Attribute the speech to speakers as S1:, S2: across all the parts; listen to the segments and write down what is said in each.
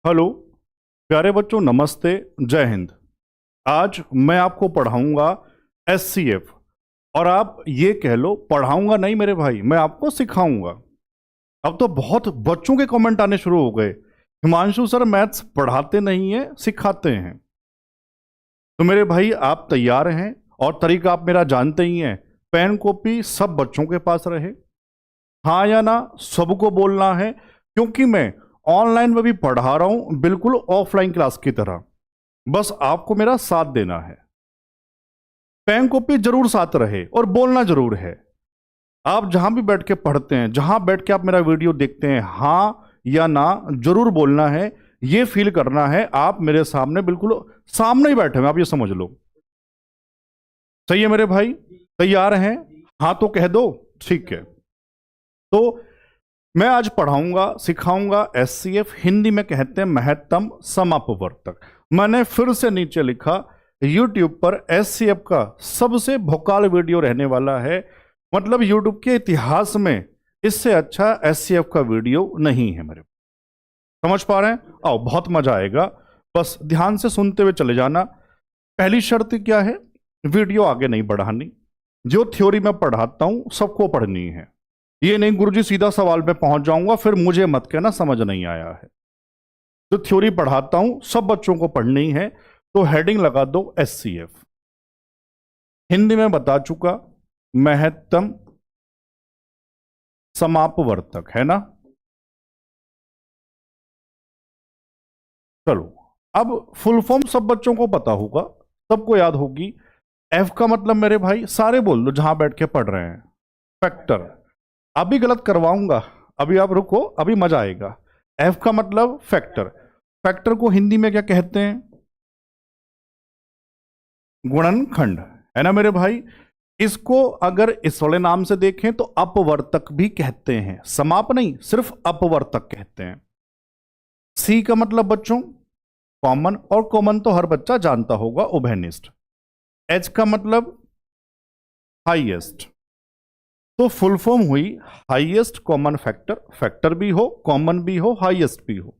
S1: Hello प्यारे बच्चों, नमस्ते, जय हिंद। आज मैं आपको पढ़ाऊंगा एससीएफ। और आप ये कह लो पढ़ाऊंगा नहीं मेरे भाई, मैं आपको सिखाऊंगा। अब तो बहुत बच्चों के कमेंट आने शुरू हो गए, हिमांशु सर मैथ्स पढ़ाते नहीं है, सिखाते हैं। तो मेरे भाई आप तैयार हैं? और तरीका आप मेरा जानते ही हैं, पेन कॉपी सब बच्चों के पास रहे। हाँ या ना सबको बोलना है, क्योंकि मैं ऑनलाइन में भी पढ़ा रहा हूं, बिल्कुल ऑफलाइन क्लास की तरह। बस आपको मेरा साथ देना है। पेन कॉपी जरूर साथ रहे और बोलना जरूर है। आप जहां भी बैठ के पढ़ते हैं, जहां बैठ के आप मेरा वीडियो देखते हैं, हाँ या ना जरूर बोलना है। यह फील करना है आप मेरे सामने, बिल्कुल सामने ही बैठे हैं, आप ये समझ लो। सही है मेरे भाई? तैयार हैं? हाँ तो कह दो। ठीक है, तो मैं आज पढ़ाऊंगा, सिखाऊंगा एससीएफ। हिंदी में कहते हैं महत्तम समापवर्तक। मैंने फिर से नीचे लिखा, यूट्यूब पर एससीएफ का सबसे भोकाल वीडियो रहने वाला है। मतलब यूट्यूब के इतिहास में इससे अच्छा एससीएफ का वीडियो नहीं है मेरे। समझ पा रहे हैं? आओ, बहुत मजा आएगा। बस ध्यान से सुनते हुए चले जाना। पहली शर्त क्या है? वीडियो आगे नहीं बढ़ानी। जो थ्योरी मैं पढ़ाता हूं सबको पढ़नी है। ये नहीं गुरुजी सीधा सवाल पे पहुंच जाऊंगा फिर मुझे मत कहना समझ नहीं आया है। जो थ्योरी पढ़ाता हूं सब बच्चों को पढ़नी है। तो हेडिंग लगा दो एससीएफ। हिंदी में बता चुका, महत्तम समापवर्तक है ना। चलो, अब फुल फॉर्म सब बच्चों को पता होगा, सबको याद होगी। एफ का मतलब मेरे भाई सारे बोल दो जहां बैठ के पढ़ रहे हैं, फैक्टर। अभी गलत करवाऊंगा, अभी आप रुको, अभी मजा आएगा। एफ का मतलब फैक्टर। फैक्टर को हिंदी में क्या कहते हैं? गुणनखंड, है ना मेरे भाई। इसको अगर इस वाले नाम से देखें तो अपवर्तक भी कहते हैं, समाप नहीं, सिर्फ अपवर्तक कहते हैं। सी का मतलब बच्चों कॉमन, और कॉमन तो हर बच्चा जानता होगा, उभयनिष्ठ। एच का मतलब हाईएस्ट। तो फुल फॉर्म हुई हाईएस्ट कॉमन फैक्टर। फैक्टर भी हो, कॉमन भी हो, हाईएस्ट भी हो।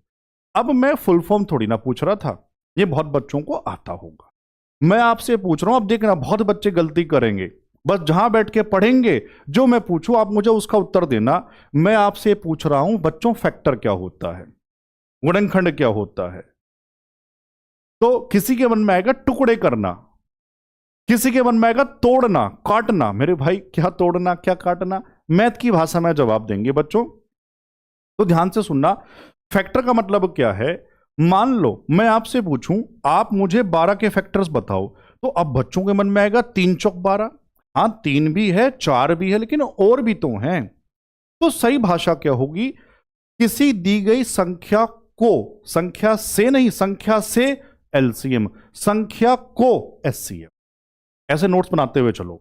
S1: अब मैं फुल फॉर्म थोड़ी ना पूछ रहा था, ये बहुत बच्चों को आता होगा। मैं आपसे पूछ रहा हूं, अब देखना बहुत बच्चे गलती करेंगे। बस जहां बैठ के पढ़ेंगे, जो मैं पूछूं आप मुझे उसका उत्तर देना। मैं आपसे पूछ रहा हूं बच्चों, फैक्टर क्या होता है, गुणनखंड क्या होता है। तो किसी के मन में आएगा टुकड़े करना, किसी के मन में आएगा तोड़ना, काटना। मेरे भाई क्या तोड़ना क्या काटना, मैथ की भाषा में जवाब देंगे बच्चों। तो ध्यान से सुनना, फैक्टर का मतलब क्या है। मान लो मैं आपसे पूछूं, आप मुझे 12 के फैक्टर्स बताओ, तो अब बच्चों के मन में आएगा 3 चौक 12। हाँ 3 भी है, 4 भी है, लेकिन और भी तो हैं। तो सही भाषा क्या होगी? किसी दी गई संख्या को, संख्या से नहीं, संख्या से एलसीएम, संख्या को एचसीएफ। ऐसे नोट्स बनाते हुए चलो।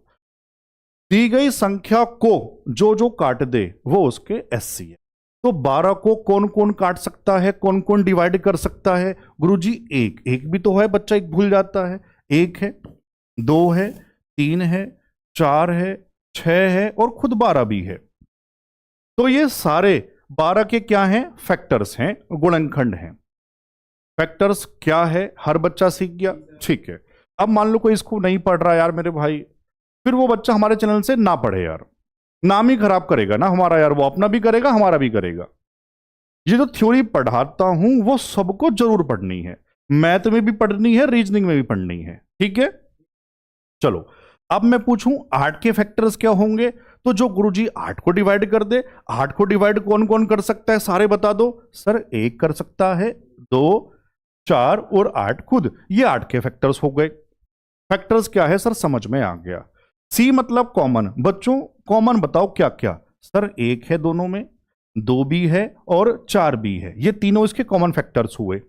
S1: दी गई संख्या को जो जो काट दे वो उसके एचसीएफ। तो 12 को कौन कौन काट सकता है, कौन कौन डिवाइड कर सकता है? गुरुजी एक, एक भी तो है, बच्चा एक भूल जाता है। एक है, 2 है, 3 है, 4 है, 6 है, और खुद 12 भी है। तो ये सारे 12 के क्या हैं? फैक्टर्स हैं, गुणनखंड हैं। फैक्टर्स क्या है हर बच्चा सीख गया, ठीक है। अब मान लो कोई इसको नहीं पढ़ रहा यार मेरे भाई, फिर वो बच्चा हमारे चैनल से ना पढ़े यार, नाम ही खराब करेगा ना हमारा यार, वो अपना भी करेगा हमारा भी करेगा। ये जो थ्योरी पढ़ाता हूं वो सबको जरूर पढ़नी है, मैथ में भी पढ़नी है, रीजनिंग में भी पढ़नी है, ठीक है। चलो, अब मैं पूछूं 8 के फैक्टर्स क्या होंगे, तो जो गुरुजी 8 को डिवाइड कर दे। 8 को डिवाइड कौन कौन कर सकता है, सारे बता दो। सर 1 कर सकता है, 2, 4 और 8 खुद, ये 8 के फैक्टर्स हो गए। फैक्टर्स क्या है सर, समझ में आ गया। सी मतलब कॉमन। बच्चों कॉमन बताओ क्या क्या। सर 1 है दोनों में, 2 भी है और 4 भी है, ये तीनों इसके कॉमन फैक्टर्स हुए।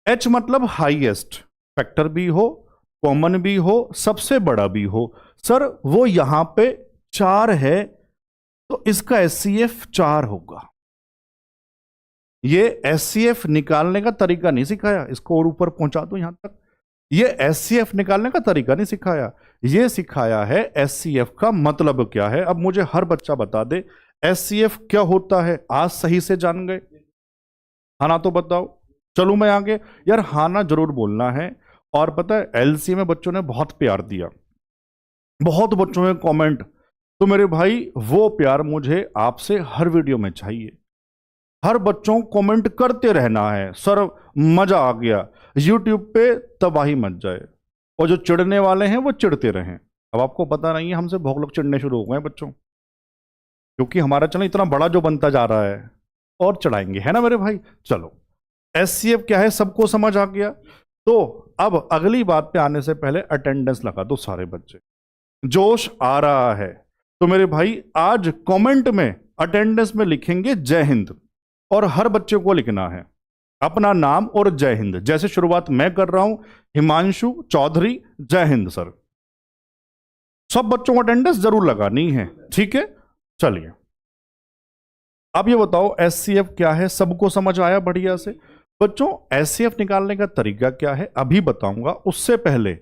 S1: एच मतलब हाईएस्ट, फैक्टर भी हो, कॉमन भी हो, सबसे बड़ा भी हो। सर वो यहां पे 4 है, तो इसका एचसीएफ 4 होगा। ये एचसीएफ निकालने का तरीका नहीं सिखाया, इसको और ऊपर पहुंचा दो यहां तक। ये एचसीएफ निकालने का तरीका नहीं सिखाया, ये सिखाया है एचसीएफ का मतलब क्या है। अब मुझे हर बच्चा बता दे एचसीएफ क्या होता है, आज सही से जान गए। हाँ ना तो बताओ। चलो मैं आगे। यार हाँ ना जरूर बोलना है। और पता है एलसी में बच्चों ने बहुत प्यार दिया, बहुत बच्चों ने कमेंट। तो मेरे भाई वो प्यार मुझे आपसे हर वीडियो में चाहिए। हर बच्चों कमेंट करते रहना है सर, मजा आ गया, यूट्यूब पे तबाही मच जाए। और जो चिढ़ने वाले हैं वो चिढ़ते रहें। अब आपको पता नहीं है, हमसे बहुत लोग चिढ़ने शुरू हो गए हैं बच्चों, क्योंकि हमारा चैनल इतना बड़ा जो बनता जा रहा है। और चढ़ाएंगे, है ना मेरे भाई। चलो, एससीएफ क्या है सबको समझ आ गया। तो अब अगली बात पे आने से पहले अटेंडेंस लगा दो सारे बच्चे। जोश आ रहा है तो मेरे भाई आज कमेंट में अटेंडेंस में लिखेंगे जय हिंद। और हर बच्चे को लिखना है अपना नाम और जय हिंद। जैसे शुरुआत मैं कर रहा हूं, हिमांशु चौधरी जय हिंद सर। सब बच्चों को अटेंडेंस जरूर लगानी है, ठीक है। चलिए अब ये बताओ एससीएफ क्या है, सबको समझ आया बढ़िया से। बच्चों एससीएफ निकालने का तरीका क्या है अभी बताऊंगा। उससे पहले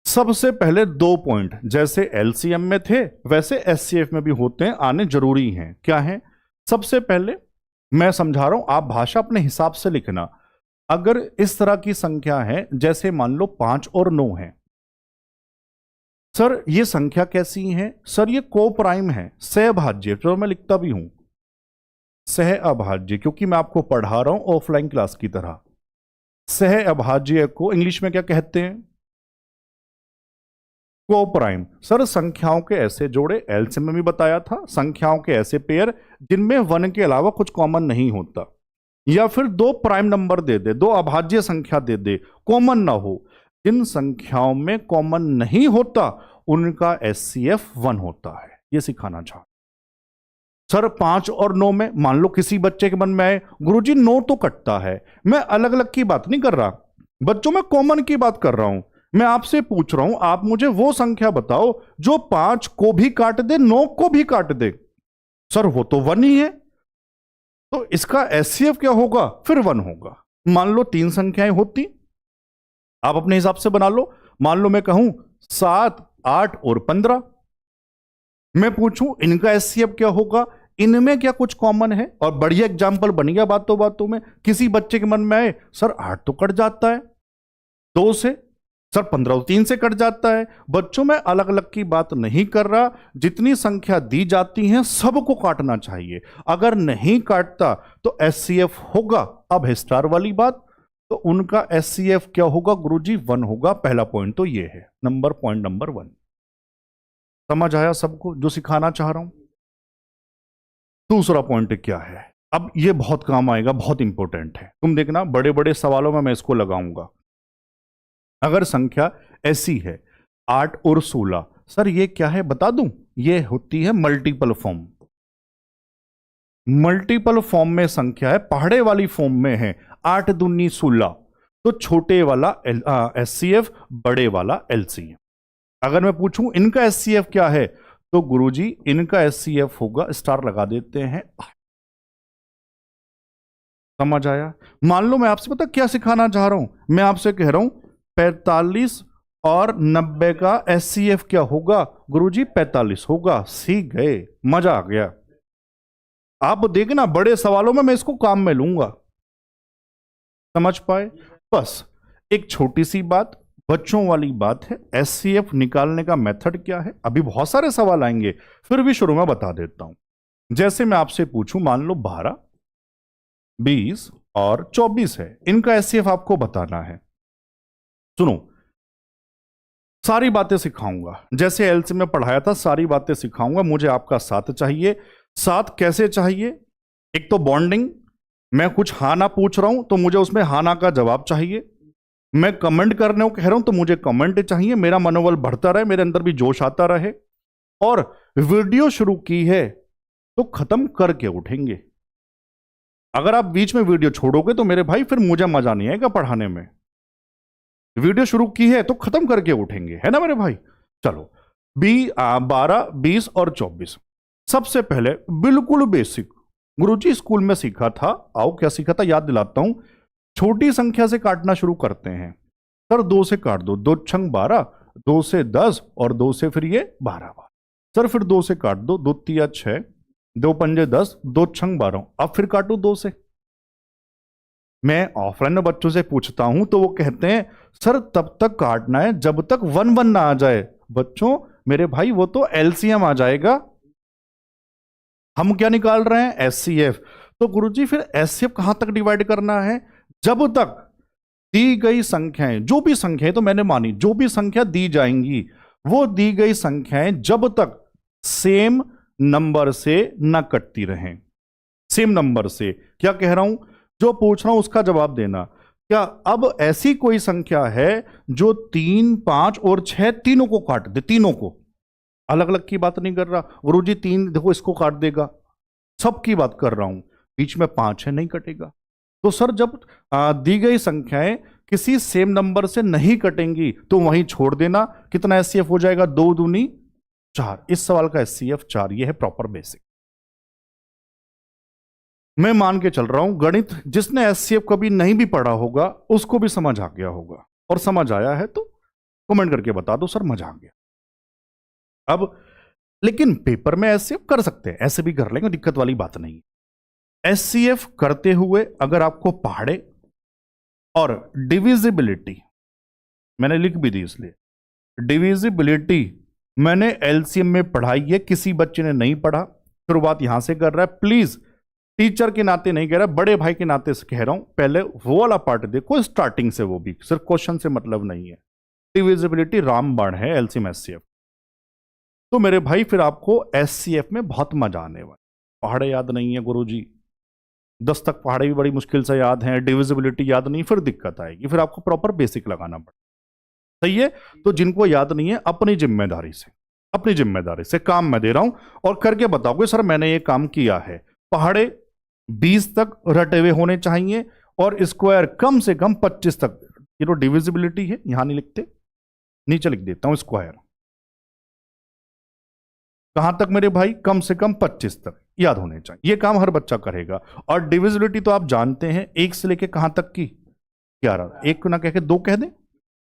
S1: सबसे पहले 2 पॉइंट जैसे एलसीएम में थे वैसे एससीएफ में भी होते हैं, आने जरूरी हैं। क्या है? सबसे पहले मैं समझा रहा हूं, आप भाषा अपने हिसाब से लिखना। अगर इस तरह की संख्या है, जैसे मान लो 5 और 9 है, सर ये संख्या कैसी है? सर ये को प्राइम है, सहभाज्य। तो मैं लिखता भी हूं सह अभाज्य, क्योंकि मैं आपको पढ़ा रहा हूं ऑफलाइन क्लास की तरह। सह अभाज्य को इंग्लिश में क्या कहते हैं? को प्राइम। सर संख्याओं के ऐसे जोड़े, एलसीएम में भी बताया था, संख्याओं के ऐसे पेयर जिनमें 1 के अलावा कुछ कॉमन नहीं होता, या फिर 2 प्राइम नंबर दे दे, 2 अभाज्य संख्या दे दे, कॉमन ना हो। जिन संख्याओं में कॉमन नहीं होता उनका एचसीएफ 1 होता है। यह सिखाना चाह। सर 5 और 9 में मान लो किसी बच्चे के मन में आए, गुरुजी 9 तो कटता है। मैं अलग अलग की बात नहीं कर रहा बच्चों, मैं कॉमन की बात कर रहा हूं। मैं आपसे पूछ रहा हूं, आप मुझे वो संख्या बताओ जो 5 को भी काट दे, 9 को भी काट दे। सर वो तो 1 ही है, तो इसका एचसीएफ क्या होगा? फिर 1 होगा। मान लो 3 संख्याएं होती, आप अपने हिसाब से बना लो। मान लो मैं कहूं 7, 8 और 15। मैं पूछूं इनका एचसीएफ क्या होगा? इनमें क्या कुछ कॉमन है? और बढ़िया एग्जांपल बन गया बातों बातों में। किसी बच्चे के मन में आए, सर 8 तो कट जाता है 2 से, सर 15 3 से कट जाता है। बच्चों में अलग अलग की बात नहीं कर रहा, जितनी संख्या दी जाती है सबको काटना चाहिए। अगर नहीं काटता तो एचसीएफ होगा। अब है स्टार वाली बात, तो उनका एचसीएफ क्या होगा गुरुजी? 1 होगा। पहला पॉइंट तो ये है, पॉइंट नंबर 1। समझ आया सबको जो सिखाना चाह रहा हूं? दूसरा पॉइंट क्या है? अब ये बहुत काम आएगा, बहुत इंपॉर्टेंट है। तुम देखना बड़े बड़े सवालों में मैं इसको लगाऊंगा। अगर संख्या ऐसी है 8 और 16, सर ये क्या है बता दूं? ये होती है मल्टीपल फॉर्म। मल्टीपल फॉर्म में संख्या है, पहाड़े वाली फॉर्म में है 8 दूनी 16, तो छोटे वाला एचसीएफ, बड़े वाला एलसीएफ। अगर मैं पूछूं इनका एचसीएफ क्या है, तो गुरुजी इनका एचसीएफ होगा, स्टार लगा देते हैं। समझ आया? मान लो मैं आपसे पता क्या सिखाना चाह रहा हूं, मैं आपसे कह रहा हूं 45 और 90 का एचसीएफ क्या होगा? गुरुजी 45 होगा। सीख गए, मजा आ गया। आप देखना बड़े सवालों में मैं इसको काम में लूंगा। समझ पाए? बस एक छोटी सी बात, बच्चों वाली बात है। एचसीएफ निकालने का मेथड क्या है? अभी बहुत सारे सवाल आएंगे, फिर भी शुरू में बता देता हूं। जैसे मैं आपसे पूछूं, मान लो 12, 20 और 24 है, इनका एचसीएफ आपको बताना है। सुनो, सारी बातें सिखाऊंगा, जैसे एलसी में पढ़ाया था सारी बातें सिखाऊंगा। मुझे आपका साथ चाहिए। साथ कैसे चाहिए? एक तो बॉन्डिंग, मैं कुछ हाँ ना पूछ रहा हूं तो मुझे उसमें हाँ ना का जवाब चाहिए। मैं कमेंट करने को कह रहा हूं तो मुझे कमेंट चाहिए, मेरा मनोबल बढ़ता रहे, मेरे अंदर भी जोश आता रहे। और वीडियो शुरू की है तो खत्म करके उठेंगे। अगर आप बीच में वीडियो छोड़ोगे तो मेरे भाई फिर मुझे मजा नहीं आएगा पढ़ाने में। वीडियो शुरू की है तो खत्म करके उठेंगे, है ना मेरे भाई। चलो 12, 20 और 24। सबसे पहले बिल्कुल बेसिक, गुरुजी स्कूल में सीखा था। आओ क्या सीखा था याद दिलाता हूं। छोटी संख्या से काटना शुरू करते हैं। सर 2 से काट दो, 2 छंग 12, 2 से 10 और 2 से फिर ये 12। सर फिर 2 से काट दो, 2 तिया 6, 2 पंजे 10, 2 छंग 12। अब फिर काटो 2 से। मैं ऑफलाइन में बच्चों से पूछता हूं तो वो कहते हैं सर तब तक काटना है जब तक 1 1 ना आ जाए। बच्चों मेरे भाई वो तो एलसीएम आ जाएगा, हम क्या निकाल रहे हैं एचसीएफ। तो गुरुजी फिर एचसीएफ कहां तक डिवाइड करना है, जब तक दी गई संख्याएं, जो भी संख्याएं तो मैंने मानी, जो भी संख्या दी जाएंगी वो दी गई संख्याएं जब तक सेम नंबर से न कटती रहें। सेम नंबर से क्या कह रहा हूं, जो पूछ रहा हूं उसका जवाब देना। क्या अब ऐसी कोई संख्या है जो 3 5 और 6 तीनों को काट दे, तीनों को, अलग अलग की बात नहीं कर रहा गुरुजी, 3 देखो इसको काट देगा, सबकी बात कर रहा हूं, बीच में 5 है नहीं कटेगा। तो सर जब दी गई संख्याएं किसी सेम नंबर से नहीं कटेंगी तो वहीं छोड़ देना। कितना एचसीएफ हो जाएगा, 2 दूनी 4। इस सवाल का एचसीएफ 4। यह है प्रॉपर बेसिक। मैं मान के चल रहा हूं गणित जिसने एचसीएफ कभी नहीं भी पढ़ा होगा उसको भी समझ आ गया होगा, और समझ आया है तो कमेंट करके बता दो सर मजा आ गया। अब लेकिन पेपर में एचसीएफ कर सकते हैं, ऐसे भी कर लेंगे, दिक्कत वाली बात नहीं। एचसीएफ करते हुए अगर आपको पहाड़े और डिविजिबिलिटी मैंने लिख भी दी, इसलिए डिविजिबिलिटी मैंने एलसीएम में पढ़ाई है, किसी बच्चे ने नहीं पढ़ा, शुरुआत यहां से कर रहा है। प्लीज टीचर के नाते नहीं कह रहा, बड़े भाई के नाते से कह रहा हूं, पहले वो वाला पार्ट देखो स्टार्टिंग से, वो भी सिर्फ क्वेश्चन से मतलब नहीं है। डिविजिबिलिटी रामबाण है एलसीएम एचसीएफ। तो मेरे भाई फिर आपको एचसीएफ में बहुत मजा आने वाला। पहाड़े याद नहीं है गुरुजी, 10 तक पहाड़े भी बड़ी मुश्किल से याद हैं, डिविजिबिलिटी याद नहीं, फिर दिक्कत आएगी, फिर आपको प्रॉपर बेसिक लगाना पड़ेगा। सही है। तो जिनको याद नहीं है अपनी जिम्मेदारी से काम मैं दे रहा हूं और करके बताओगे सर मैंने ये काम किया है। पहाड़े 20 तक रटे हुए होने चाहिए और स्क्वायर कम से कम 25 तक। ये तो डिविजिबिलिटी है, यहां नहीं लिखते, नीचे लिख देता हूं स्क्वायर। कहां तक मेरे भाई, कम से कम 25 तक याद होने चाहिए। ये काम हर बच्चा करेगा। और डिविजिबिलिटी तो आप जानते हैं, 1 से लेके कहां तक की, 11। 1 को ना कह के 2 कह दें,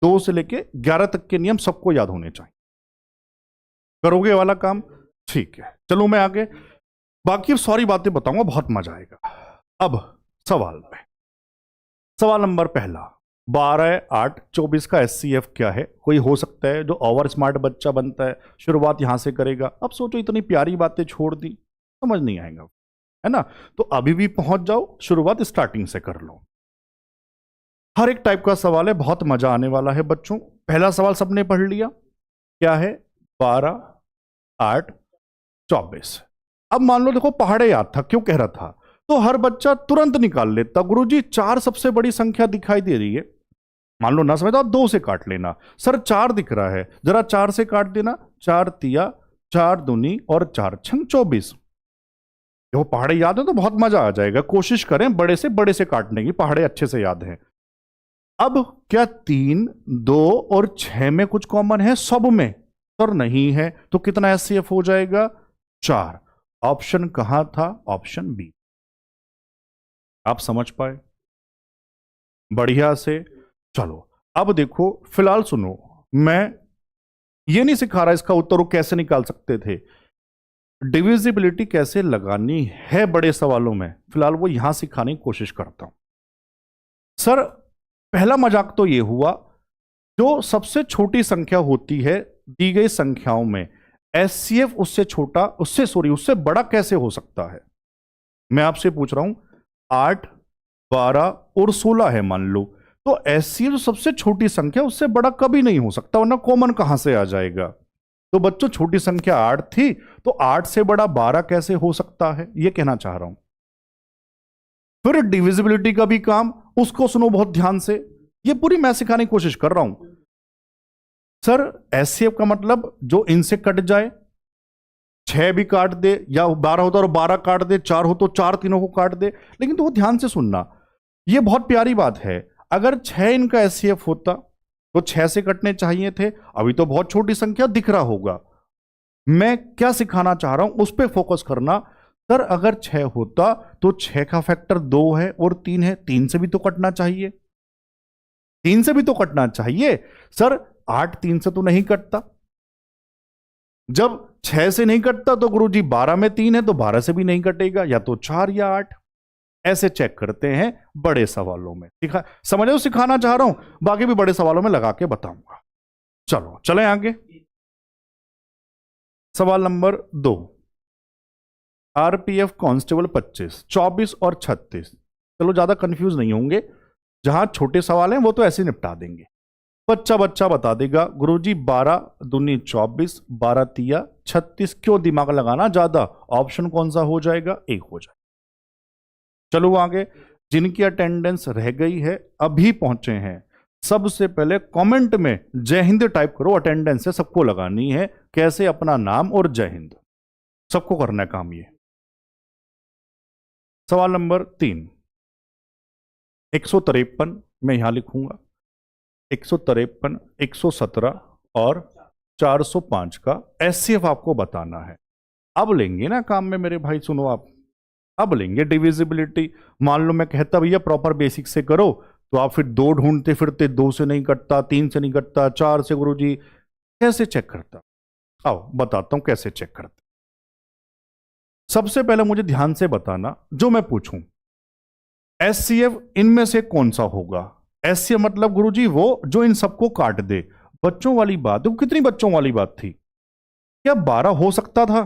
S1: 2 से लेके 11 तक के नियम सबको याद होने चाहिए। करोगे वाला काम, ठीक है। चलो मैं आगे बाकी सारी बातें बताऊंगा, बहुत मजा आएगा। अब सवाल नंबर पहला, 12 8 24 का एचसीएफ क्या है। कोई हो सकता है जो ओवर स्मार्ट बच्चा बनता है शुरुआत यहां से करेगा। अब सोचो इतनी प्यारी बातें छोड़ दी, समझ नहीं आएगा, है ना। तो अभी भी पहुंच जाओ, शुरुआत स्टार्टिंग से कर लो। हर एक टाइप का सवाल है, बहुत मजा आने वाला है बच्चों। पहला सवाल सबने पढ़ लिया, क्या है, 12 8 24। अब मान लो देखो पहाड़े याद था, क्यों कह रहा था, तो हर बच्चा तुरंत निकाल लेता, गुरुजी 4 सबसे बड़ी संख्या दिखाई दे रही है। मान लो ना समझ तो आप 2 से काट लेना। सर 4 दिख रहा है, जरा 4 से काट देना, 4 तिया 4 दूनी और 4 छंग 24। देखो पहाड़े याद है तो बहुत मजा आ जाएगा। कोशिश करें बड़े से काटने की, पहाड़े अच्छे से याद हैं। अब क्या 3 2 और 6 में कुछ कॉमन है, सब में सर नहीं है, तो कितना एचसीएफ हो जाएगा, 4। ऑप्शन कहां था, ऑप्शन बी। आप समझ पाए बढ़िया से। चलो अब देखो, फिलहाल सुनो, मैं ये नहीं सिखा रहा इसका उत्तर वो कैसे निकाल सकते थे, डिविजिबिलिटी कैसे लगानी है बड़े सवालों में, फिलहाल वो यहां सिखाने की कोशिश करता हूं। सर पहला मजाक तो ये हुआ, जो सबसे छोटी संख्या होती है दी गई संख्याओं में, एचसीएफ उससे बड़ा कैसे हो सकता है। मैं आपसे पूछ रहा हूं 8 12 और 16 है मान लो, तो एचसीएफ जो सबसे छोटी संख्या उससे बड़ा कभी नहीं हो सकता, वरना कॉमन कहां से आ जाएगा। तो बच्चों छोटी संख्या 8 थी, तो 8 से बड़ा 12 कैसे हो सकता है, यह कहना चाह रहा हूं। फिर डिविजिबिलिटी का भी काम, उसको सुनो बहुत ध्यान से, ये पूरी मैं सिखाने की कोशिश कर रहा हूं। सर एचसीएफ का मतलब जो इनसे कट जाए, 6 भी काट दे, या 12 होता और 12 काट दे, 4 हो तो 4 तीनों को काट दे। लेकिन तो वो ध्यान से सुनना, ये बहुत प्यारी बात है, अगर 6 इनका एचसीएफ होता तो 6 से कटने चाहिए थे, अभी तो बहुत छोटी संख्या दिख रहा होगा। मैं क्या सिखाना चाह रहा हूं उस पर फोकस करना। सर अगर 6 होता तो 6 का फैक्टर 2 है और 3 है, 3 से भी तो कटना चाहिए, 3 से भी तो कटना चाहिए। सर 8 3 से तो नहीं कटता, जब 6 से नहीं कटता तो गुरुजी 12 में 3 है तो 12 से भी नहीं कटेगा, या तो 4 या 8। ऐसे चेक करते हैं बड़े सवालों में। समझ लो, सिखाना चाह रहा हूं, बाकी भी बड़े सवालों में लगा के बताऊंगा। चलो चलें आगे। सवाल नंबर 2, आरपीएफ कांस्टेबल 25, 24 और 36। चलो ज्यादा कंफ्यूज नहीं होंगे, जहां छोटे सवाल हैं वो तो ऐसे निपटा देंगे। बच्चा बच्चा बता देगा, गुरुजी 12 दूनी 24, 12 तिया 36। क्यों दिमाग लगाना ज्यादा, ऑप्शन कौन सा हो जाएगा, एक हो जाएगा। चलो आगे। जिनकी अटेंडेंस रह गई है, अभी पहुंचे हैं, सबसे पहले कमेंट में जय हिंद टाइप करो। अटेंडेंस है सबको लगानी है। कैसे, अपना नाम और जय हिंद, सबको करना है काम ये। सवाल नंबर 3, 153 मैं यहां लिखूंगा, 153, 117 और 405 का एचसीएफ आपको बताना है। अब लेंगे ना काम में मेरे भाई, सुनो आप, अब लेंगे डिविजिबिलिटी। मान लो मैं कहता भैया प्रॉपर बेसिक से करो, तो आप फिर 2 ढूंढते फिरते, 2 से नहीं कटता, 3 से नहीं कटता, 4 से। गुरुजी कैसे चेक करता, आओ बताता हूं कैसे चेक करते। सबसे पहले मुझे ध्यान से बताना, जो मैं पूछूं एचसीएफ इनमें से कौन सा होगा। एचसीएफ मतलब गुरुजी वो जो इन सबको काट दे। बच्चों वाली बात, देखो कितनी बच्चों वाली बात थी। क्या 12 हो सकता था?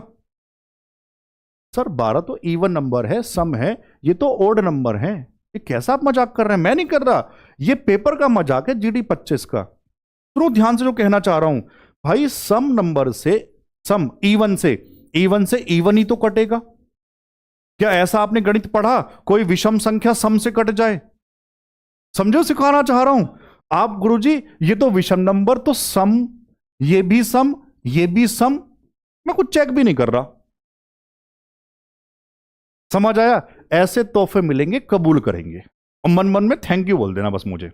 S1: सर 12 तो इवन नंबर है, सम है, ये तो ओड नंबर है। ये कैसा आप मजाक कर रहे हैं? मैं नहीं कर रहा, ये पेपर का मजाक है जीडी 25 का। सुनो ध्यान से जो कहना चाह रहा हूं भाई, सम नंबर से, सम इवन से इवन ही तो कटेगा। क्या ऐसा आपने गणित पढ़ा कोई विषम संख्या सम से कट जाए? समझो सिखाना चाह रहा हूं आप। गुरुजी ये तो विषम नंबर, तो सम, ये भी सम, ये भी सम, मैं कुछ चेक भी नहीं कर रहा। समझ आया? ऐसे तोहफे मिलेंगे, कबूल करेंगे, और मन मन में थैंक यू बोल देना बस मुझे।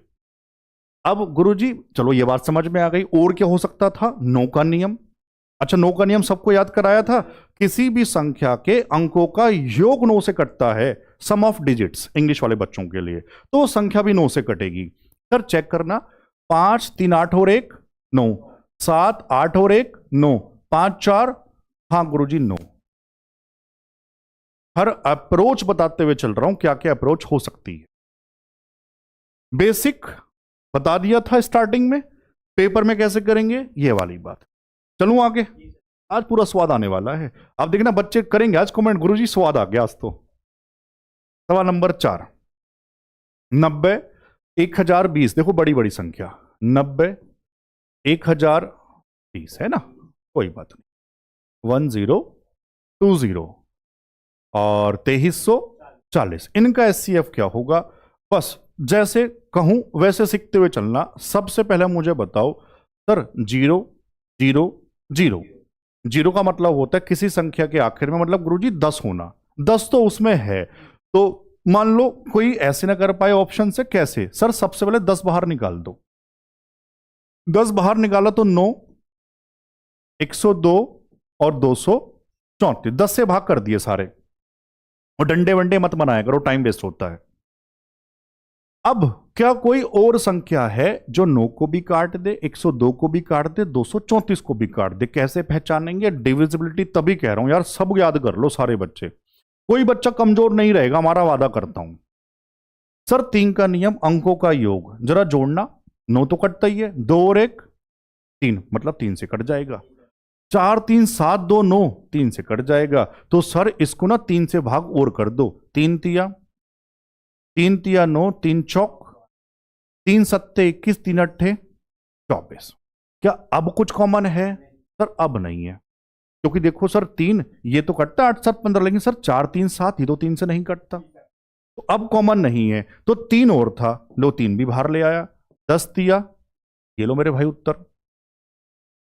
S1: अब गुरुजी चलो ये बात समझ में आ गई। और क्या हो सकता था? 9 का नियम। अच्छा 9 का नियम सबको याद कराया था। किसी भी संख्या के अंकों का योग 9 से कटता है, सम ऑफ डिजिट्स, इंग्लिश वाले बच्चों के लिए, तो संख्या भी 9 से कटेगी। सर चेक करना, 5 3 8 और 1 9, 7 8 और 1 9, 5 4, हाँ गुरुजी 9। हर अप्रोच बताते हुए चल रहा हूं क्या क्या अप्रोच हो सकती है। बेसिक बता दिया था स्टार्टिंग में, पेपर में कैसे करेंगे ये वाली बात। चलूं आगे, आज पूरा स्वाद आने वाला है। आप देखना बच्चे करेंगे आज कमेंट, गुरुजी स्वाद आ गया आज तो। सवाल नंबर 4, 90 1020, देखो बड़ी बड़ी संख्या, 90 1020 है ना, कोई बात नहीं, 1020 और 2340। इनका एचसीएफ क्या होगा? बस जैसे कहूं वैसे सीखते हुए चलना। सबसे पहले मुझे बताओ सर, 0 0 0, 0 का मतलब होता है किसी संख्या के आखिर में, मतलब गुरुजी 10 होना। 10 तो उसमें है, तो मान लो कोई ऐसे ना कर पाए ऑप्शन से, कैसे? सर सबसे पहले 10 बाहर निकाल दो। 10 बाहर निकाला तो 9, 102 और 234, 10 से भाग कर दिए सारे। और डंडे वंडे मत बनाया करो, टाइम वेस्ट होता है। अब क्या कोई और संख्या है जो 9 को भी काट दे, 102 को भी काट दे, 234 को भी काट दे? कैसे पहचानेंगे? डिविजिबिलिटी तभी कह रहा हूं यार, सब याद कर लो सारे बच्चे, कोई बच्चा कमजोर नहीं रहेगा, हमारा वादा करता हूं। सर 3 का नियम, अंकों का योग, जरा जोड़ना। 9 तो कटता ही है, 2 और 1 3, मतलब 3 से कट जाएगा। 4 3 7 2 9, 3 से कट जाएगा। तो सर इसको ना 3 से भाग और कर दो, 3 तिया 9, 3 चौक 3 सत्ते 21, 3 अट्ठे 24। क्या अब कुछ कॉमन है? सर अब नहीं है, क्योंकि देखो सर 3 ये तो कटता 8 7 15, लेकिन सर 4 3 7 ये तो 3 से नहीं कटता, तो अब कॉमन नहीं है। तो 3 और था, लो 3 भी बाहर ले आया, 10 तिया, ये लो मेरे भाई उत्तर।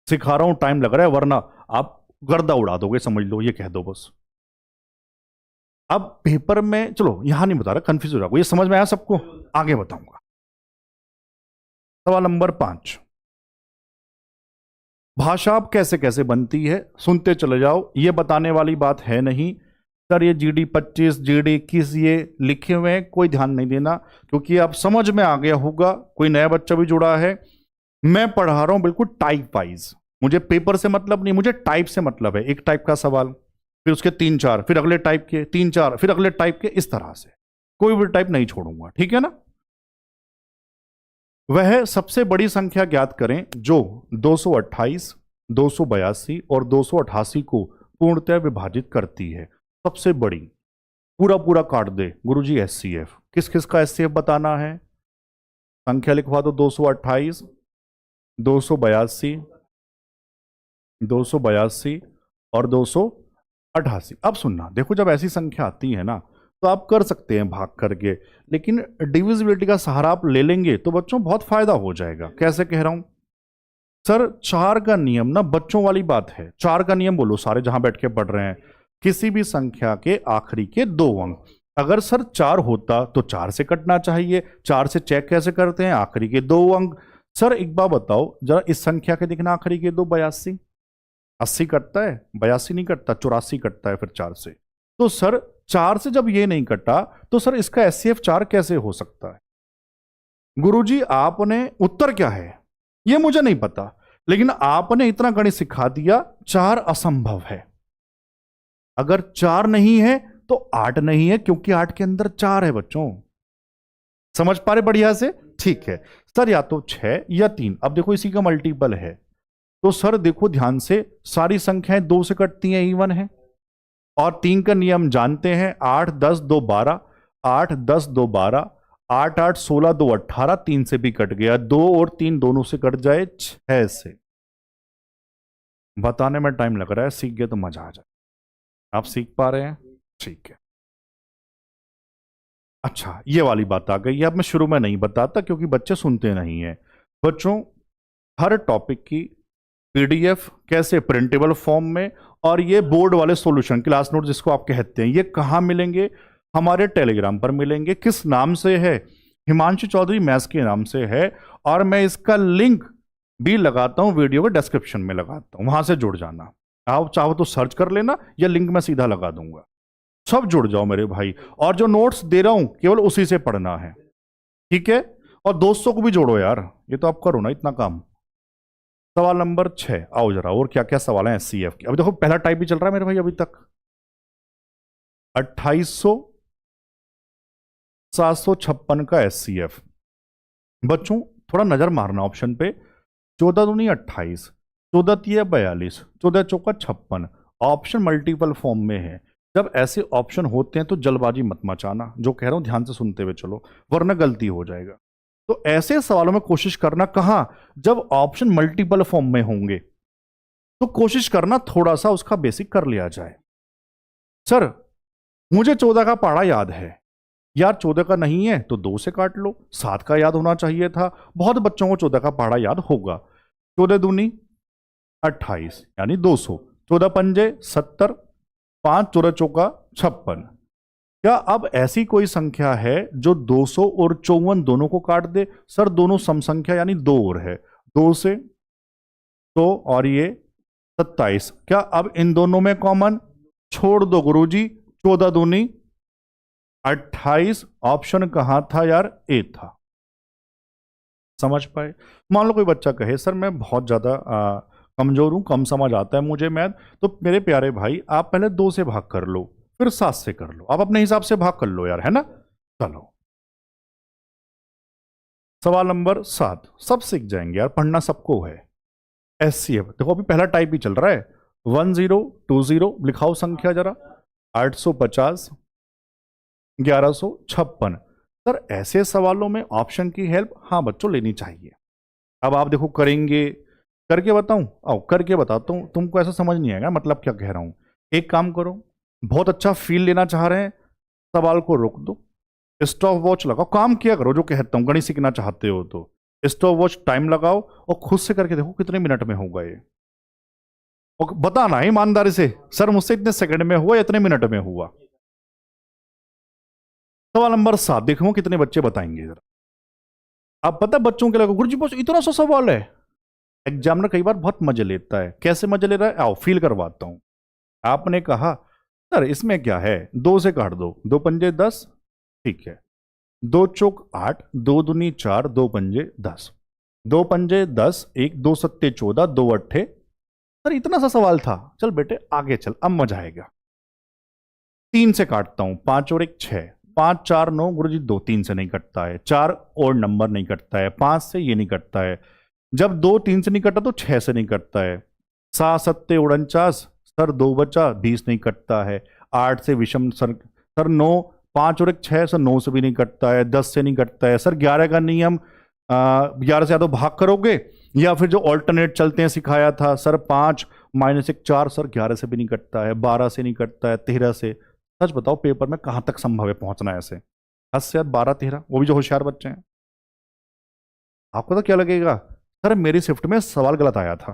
S1: सिखा रहा हूं, टाइम लग रहा है, वरना आप गर्दा उड़ा दोगे, समझ लो, ये कह दो बस। अब पेपर में, चलो यहां नहीं बता रहा, कंफ्यूज हो जाओगे, ये समझ में आया सबको, आगे बताऊंगा। सवाल नंबर 5, भाषा अब कैसे कैसे बनती है, सुनते चले जाओ, ये बताने वाली बात है नहीं। सर ये जीडी 25 जीडी 21 ये लिखे हुए हैं, कोई ध्यान नहीं देना, क्योंकि आप समझ में आ गया होगा। कोई नया बच्चा भी जुड़ा है, मैं पढ़ा रहा हूं बिल्कुल टाइप वाइज, मुझे पेपर से मतलब नहीं, मुझे टाइप से मतलब है। एक टाइप का सवाल, फिर उसके 3 4, फिर अगले टाइप के 3 4, फिर अगले टाइप के, इस तरह से। कोई भी टाइप नहीं छोड़ूंगा, ठीक है ना। वह सबसे बड़ी संख्या ज्ञात करें जो 228, 282 और 288 को पूर्णतः विभाजित करती है। सबसे बड़ी, पूरा पूरा काट दे गुरुजी एचसीएफ। किस किस का एचसीएफ बताना है? संख्या लिखवा दो, 228, 282, 282 और 288। अब सुनना, देखो जब ऐसी संख्या आती है ना तो आप कर सकते हैं भाग करके, लेकिन डिविजिबिलिटी का सहारा आप ले लेंगे तो बच्चों बहुत फायदा हो जाएगा। कैसे कह रहा हूं सर? 4 का नियम ना बच्चों वाली बात है। 4 का नियम बोलो सारे जहां बैठ के पढ़ रहे हैं। किसी भी संख्या के आखिरी के 2 अंक, अगर सर 4 होता तो 4 से कटना चाहिए। 4 से चेक कैसे करते हैं? आखिरी के 2 अंक। सर एक बार बताओ जरा, इस संख्या के दिखना आखिरी के 2, 82, 80 कटता है? 82 नहीं कटता, 84 कटता है फिर 4 से। तो सर 4 से जब ये नहीं कटा तो सर इसका एचसीएफ 4 कैसे हो सकता है? गुरुजी आपने, उत्तर क्या है ये मुझे नहीं पता, लेकिन आपने इतना गणित सिखा दिया, 4 असंभव है। अगर 4 नहीं है तो 8 नहीं है, क्योंकि 8 के अंदर 4 है बच्चों। समझ पा रहे बढ़िया से? ठीक है सर, या तो 6 या 3। अब देखो इसी का मल्टीपल है तो सर देखो ध्यान से, सारी संख्याएं 2 से कटती हैं, इवन है। और 3 का नियम जानते हैं, 8 10 2 12, 8 10 2 12, 8 8 16 2 18, 3 से भी कट गया, 2 और 3 दोनों से कट जाए 6 से। बताने में टाइम लग रहा है, सीख गए तो मजा आ जाए। आप सीख पा रहे हैं? ठीक है। अच्छा ये वाली बात आ गई। अब मैं शुरू में नहीं बताता क्योंकि बच्चे सुनते नहीं है। बच्चों हर टॉपिक की पीडीएफ कैसे प्रिंटेबल फॉर्म में, और ये बोर्ड वाले सॉल्यूशन, क्लास नोट जिसको आप कहते हैं, ये कहां मिलेंगे? हमारे टेलीग्राम पर मिलेंगे। किस नाम से है? हिमांशु चौधरी मैथ्स के नाम से है। और मैं इसका लिंक भी लगाता हूं, वीडियो के डिस्क्रिप्शन में लगाता हूं, वहां से जुड़ जाना। आप चाहो तो सर्च कर लेना या लिंक मैं सीधा लगा दूंगा, सब जुड़ जाओ मेरे भाई। और जो नोट्स दे रहा हूं केवल उसी से पढ़ना है, ठीक है। और दोस्तों को भी जोड़ो यार, ये तो आप करो ना इतना काम। सवाल नंबर 6, आओ जरा, और क्या क्या सवाल हैं एचसीएफ के। अभी देखो पहला टाइप भी चल रहा है मेरे भाई अभी तक। 2800 756 का एचसीएफ। बच्चों थोड़ा नजर मारना ऑप्शन पे। 14 दूनी 28, 14 तिया 42, 14 चौका 56। ऑप्शन मल्टीपल फॉर्म में है। जब ऐसे ऑप्शन होते हैं तो जल्दबाजी मत मचाना, जो कह रहा हूं ध्यान से सुनते हुए चलो, वरना गलती हो जाएगा। तो ऐसे सवालों में कोशिश करना, कहां? जब ऑप्शन मल्टीपल फॉर्म में होंगे तो कोशिश करना थोड़ा सा उसका बेसिक कर लिया जाए। सर मुझे 14 का पहाड़ा याद है। यार 14 का नहीं है तो 2 से काट लो, 7 का याद होना चाहिए था। बहुत बच्चों को 14 का पहाड़ा याद होगा। 14 दूनी 28 यानी 200, 14 पंजे 70, 5 14 चौका 56। क्या अब ऐसी कोई संख्या है जो 200 और 54 दोनों को काट दे? सर दोनों सम संख्या यानी 2 और है, 2 से तो, और ये 27। क्या अब इन दोनों में कॉमन? छोड़ दो गुरुजी, 14 दूनी 28। ऑप्शन कहां था यार? ए था। समझ पाए? मान लो कोई बच्चा कहे सर मैं बहुत ज्यादा कमजोर हूं, कम समझ आता है मुझे मैथ, तो मेरे प्यारे भाई आप पहले 2 से भाग कर लो, फिर 7 से कर लो, आप अपने हिसाब से भाग कर लो यार, है ना। चलो सवाल नंबर 7, सब सीख जाएंगे यार, पढ़ना सबको है। एचसीएफ देखो अभी पहला टाइप भी चल रहा है। 1020 लिखाओ संख्या जरा। 850, 1156। सर ऐसे सवालों में ऑप्शन की हेल्प हाँ बच्चों लेनी चाहिए। अब आप देखो करेंगे, करके बताऊं? आओ करके बताता हूं, तुमको ऐसा समझ नहीं आएगा मतलब क्या कह रहा हूं। एक काम करो, बहुत अच्छा फील लेना चाह रहे हैं, सवाल को रोक दो, स्टॉप वॉच लगाओ, काम किया करो जो कहता हूं, गणित सीखना चाहते हो तो स्टॉप वॉच टाइम लगाओ और खुद से करके देखो कितने मिनट में होगा ये, और बताना ईमानदारी से सर मुझसे इतने सेकंड में हुआ या इतने मिनट में हुआ। सवाल नंबर 7 देखो कितने बच्चे बताएंगे जरा। आप पता बच्चों के लगे गुरुजी बस इतना सा सवाल है। एग्जामिनर कई बार बहुत मजे लेता है। कैसे मजे ले रहा है आओ फील करवाता हूं। आपने कहा सर इसमें क्या है, 2 से काट दो, 2 पंजे 10, ठीक है, 2 चौक 8, 2 दूनी 4, 2 पंजे 10, 2 पंजे 10, 1 2 सत्ते 14, 2 अट्ठे। सर इतना सा सवाल था, चल बेटे आगे चल अब मजा आएगा। 3 से काटता हूं, 5 और 1 6, 5 4 9 गुरु जी 2 3 से नहीं कटता है, 4 और नंबर नहीं कटता है, 5 से ये नहीं कटता है, जब 2 3 से नहीं कटा तो 6 से नहीं कटता है, 7 7 49 सर 2 बचा 20 नहीं कटता है, 8 से विषम सर 9 5 और 1 6 सर 9 से भी नहीं कटता है, 10 से नहीं कटता है सर, 11 का नियम 11 से या तो भाग करोगे या फिर जो ऑल्टरनेट चलते हैं सिखाया था सर 5 -1 4 सर 11 से भी नहीं कटता है, 12 से नहीं कटता है, 13 से। सच बताओ पेपर में कहां तक संभव है पहुंचना ऐसे? 10 से 12 13, वो भी जो होशियार बच्चे हैं। आपको तो क्या लगेगा सर मेरी शिफ्ट में सवाल गलत आया था,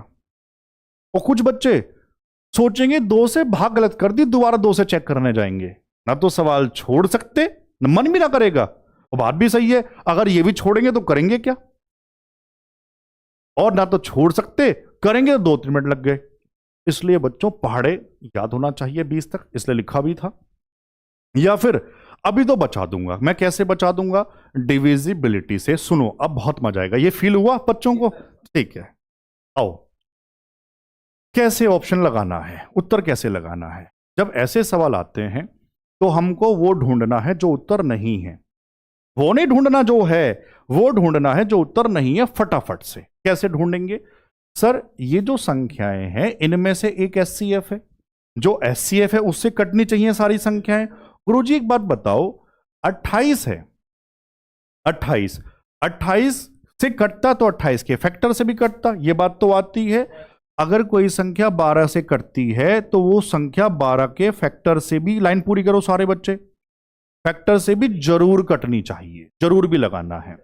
S1: और कुछ बच्चे सोचेंगे 2 से भाग गलत कर दी, दोबारा 2 से चेक करने जाएंगे, ना तो सवाल छोड़ सकते, मन भी ना करेगा, और बात भी सही है, अगर ये भी छोड़ेंगे तो करेंगे क्या, और ना तो छोड़ सकते, करेंगे तो 2 3 मिनट लग गए। इसलिए बच्चों पहाड़े याद होना चाहिए 20 तक, इसलिए लिखा भी था। या फिर अभी तो बचा दूंगा, मैं कैसे बचा दूंगा? डिविजिबिलिटी से। सुनो अब बहुत मजा आएगा, ये फील हुआ बच्चों को? ठीक है, आओ कैसे ऑप्शन लगाना है, उत्तर कैसे लगाना है। जब ऐसे सवाल आते हैं तो हमको वो ढूंढना है जो उत्तर नहीं है, वो नहीं ढूंढना जो है, वो ढूंढना है जो उत्तर नहीं है फटाफट से। कैसे ढूंढेंगे? सर ये जो संख्याएं हैं इनमें से एक एचसीएफ है, जो एचसीएफ है उससे कटनी चाहिए सारी संख्याएं। गुरुजी एक बात बताओ, 28 है, 28 से कटता तो 28 के फैक्टर से भी कटता, ये बात तो आती है। अगर कोई संख्या 12 से कटती है तो वो संख्या 12 के फैक्टर से भी, लाइन पूरी करो सारे बच्चे, फैक्टर से भी जरूर कटनी चाहिए, जरूर भी लगाना है।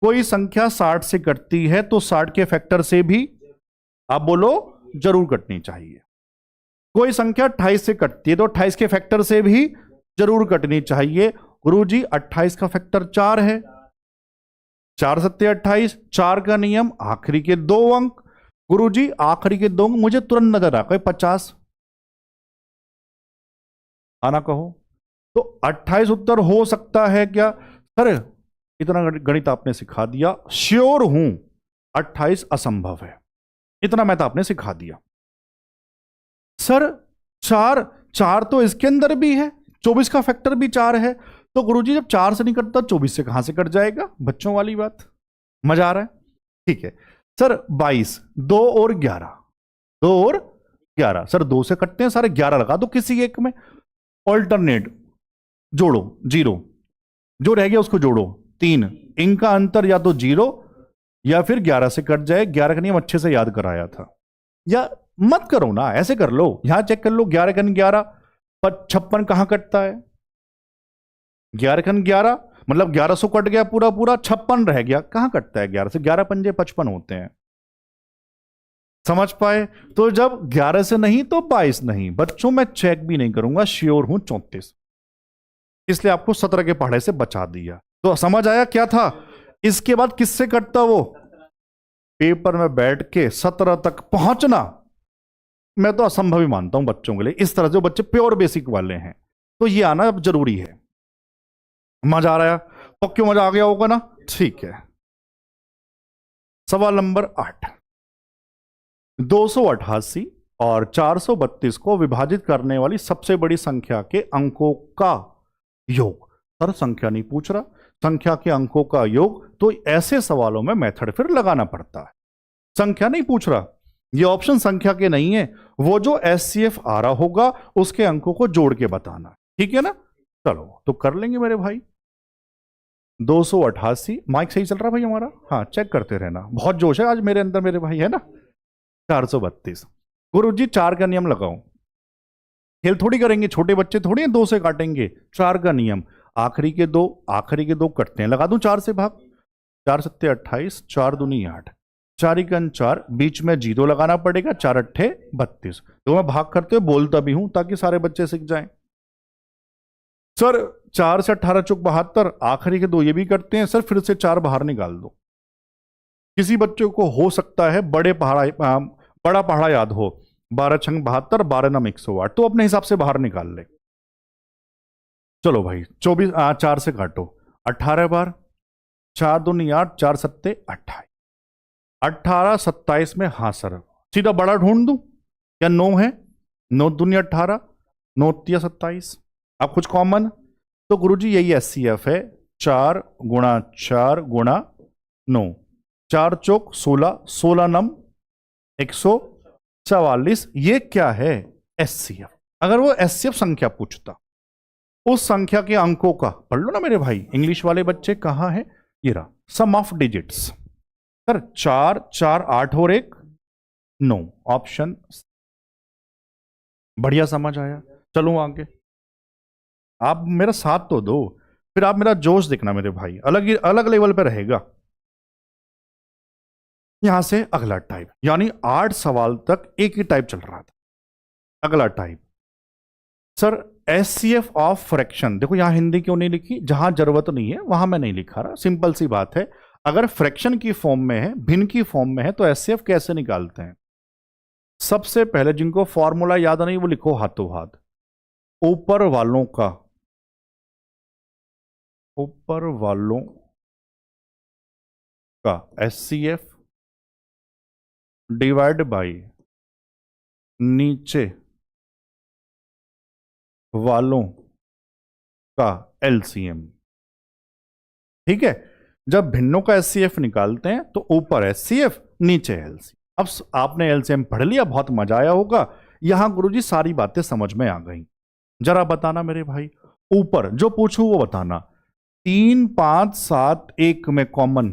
S1: कोई संख्या 60 से कटती है तो 60 के फैक्टर से भी, आप बोलो, जरूर कटनी चाहिए। कोई संख्या 28 से कटती है तो 28 के फैक्टर से भी जरूर कटनी चाहिए। गुरुजी 28 का फैक्टर 4 है, 4 सत्ते 28, 4 का नियम आखिरी के 2 अंक। गुरुजी आखिरी के 2 अंक मुझे तुरंत नजर आ गए, 50 आना कहो तो 28 उत्तर हो सकता है क्या? सर इतना गणित आपने सिखा दिया, श्योर हूं 28 असंभव है, इतना मैं तो आपने सिखा दिया। सर 4 तो इसके अंदर भी है, 24 का फैक्टर भी 4 है, तो गुरुजी जब 4 से नहीं कटता 24 से कहां से कट जाएगा? बच्चों वाली बात, मजा आ रहा है? ठीक है सर 22, 2 और 11, 2 और 11 सर 2 से कटते हैं सारे, 11 लगा दो किसी एक में, ऑल्टरनेट जोड़ो 0, जो रह गया उसको जोड़ो 3, इनका अंतर या तो 0 या फिर 11 से कट जाए। 11 का नियम अच्छे से याद कराया था, या मत करो ना, ऐसे कर लो, यहां चेक कर लो, 11 कन 11 56 कहां कटता है? 11 कन 11 मतलब 1100 कट गया पूरा पूरा, 56 रह गया, कहां कटता है 11 से? 11 पंजे 55 होते हैं, समझ पाए? तो जब 11 से नहीं तो 22 नहीं, बच्चों मैं चेक भी नहीं करूंगा, श्योर हूं 34, इसलिए आपको 17 के पहाड़े से बचा दिया। तो समझ आया क्या था? इसके बाद किससे कटता वो? पेपर में बैठ के 17 तक पहुंचना मैं तो असंभव ही मानता हूं बच्चों के लिए, इस तरह जो बच्चे प्योर बेसिक वाले हैं, तो ये आना अब जरूरी है। मजा आ रहा है? पक्का मजा आ गया होगा ना? ठीक है, सवाल नंबर 8, 288 और 432 को विभाजित करने वाली सबसे बड़ी संख्या के अंकों का योग। सर संख्या नहीं पूछ रहा, संख्या के अंकों का योग, तो ऐसे सवालों में मेथड फिर लगाना पड़ता है। संख्या नहीं पूछ रहा, ये ऑप्शन संख्या के नहीं है, वो जो एचसीएफ आ रहा होगा उसके अंकों को जोड़ के बताना, ठीक है ना? चलो तो कर लेंगे मेरे भाई। 288, माइक सही चल रहा भाई हमारा? हाँ चेक करते रहना, बहुत जोश है आज मेरे अंदर मेरे भाई, है ना? 432, गुरुजी 4 का नियम लगाओ, खेल थोड़ी करेंगे, छोटे बच्चे थोड़ी हैं 2 से काटेंगे, 4 का नियम, आखिरी के 2 कटते हैं, लगा दूं 4 से भाग, 4 सत्ते 28, 4 दूनी 8, 4 एकन 4, बीच में 0 लगाना पड़ेगा, 4 अट्ठे 32, तो मैं भाग करते हुए बोलता भी हूं ताकि सारे बच्चे सीख जाएं। सर 4 से 18 चौक 72, आखिरी के 2 ये भी करते हैं, सर फिर से 4 बाहर निकाल दो। किसी बच्चे को हो सकता है बड़ा पहाड़ा याद हो, 12 छंग 72, 12 नम 108, तो अपने हिसाब से बाहर निकाल ले। चलो भाई 24, 4 से काटो, 18 बार, 4 दूनी 8, 4 सत्ते 28, 18 27 में, हाँ सर सीधा बड़ा ढूंढ दूं क्या? 9 है, 9 दूनी 18, 9 तिया 27, अब कुछ कॉमन, तो गुरुजी यही एचसीएफ है, 4 × 4 × 9, 4 चौक 16, 16 नम 144। ये क्या है? एचसीएफ। अगर वो एचसीएफ संख्या पूछता, उस संख्या के अंकों का पढ़ लो ना मेरे भाई, इंग्लिश वाले बच्चे कहां है, ये रहा, सम ऑफ डिजिट्स। सर 4 4 8 और 1 9, ऑप्शन। बढ़िया समझ आया। चलो आगे, आप मेरा साथ तो दो, फिर आप मेरा जोश देखना मेरे भाई, अलग अलग लेवल पे रहेगा। यहां से अगला टाइप, यानी 8 सवाल तक एक ही टाइप चल रहा था। अगला type, sir HCF of fraction. देखो यहां हिंदी क्यों नहीं लिखी, जहां जरूरत नहीं है वहां मैं नहीं लिखा रहा, सिंपल सी बात है। अगर फ्रैक्शन की फॉर्म में है, भिन्न की फॉर्म में है, तो एचसीएफ कैसे निकालते हैं? सबसे पहले जिनको फॉर्मूला याद नहीं वो लिखो हाथों हाथ। ऊपर वालों का एचसीएफ डिवाइड बाई नीचे वालों का एलसीएम। ठीक है, जब भिन्नों का एचसीएफ निकालते हैं तो ऊपर एचसीएफ नीचे एलसीएम। अब आपने एलसीएम पढ़ लिया, बहुत मजा आया होगा। यहां गुरुजी सारी बातें समझ में आ गई। जरा बताना मेरे भाई, ऊपर जो पूछूं वो बताना। 3 5 7 1 में कॉमन,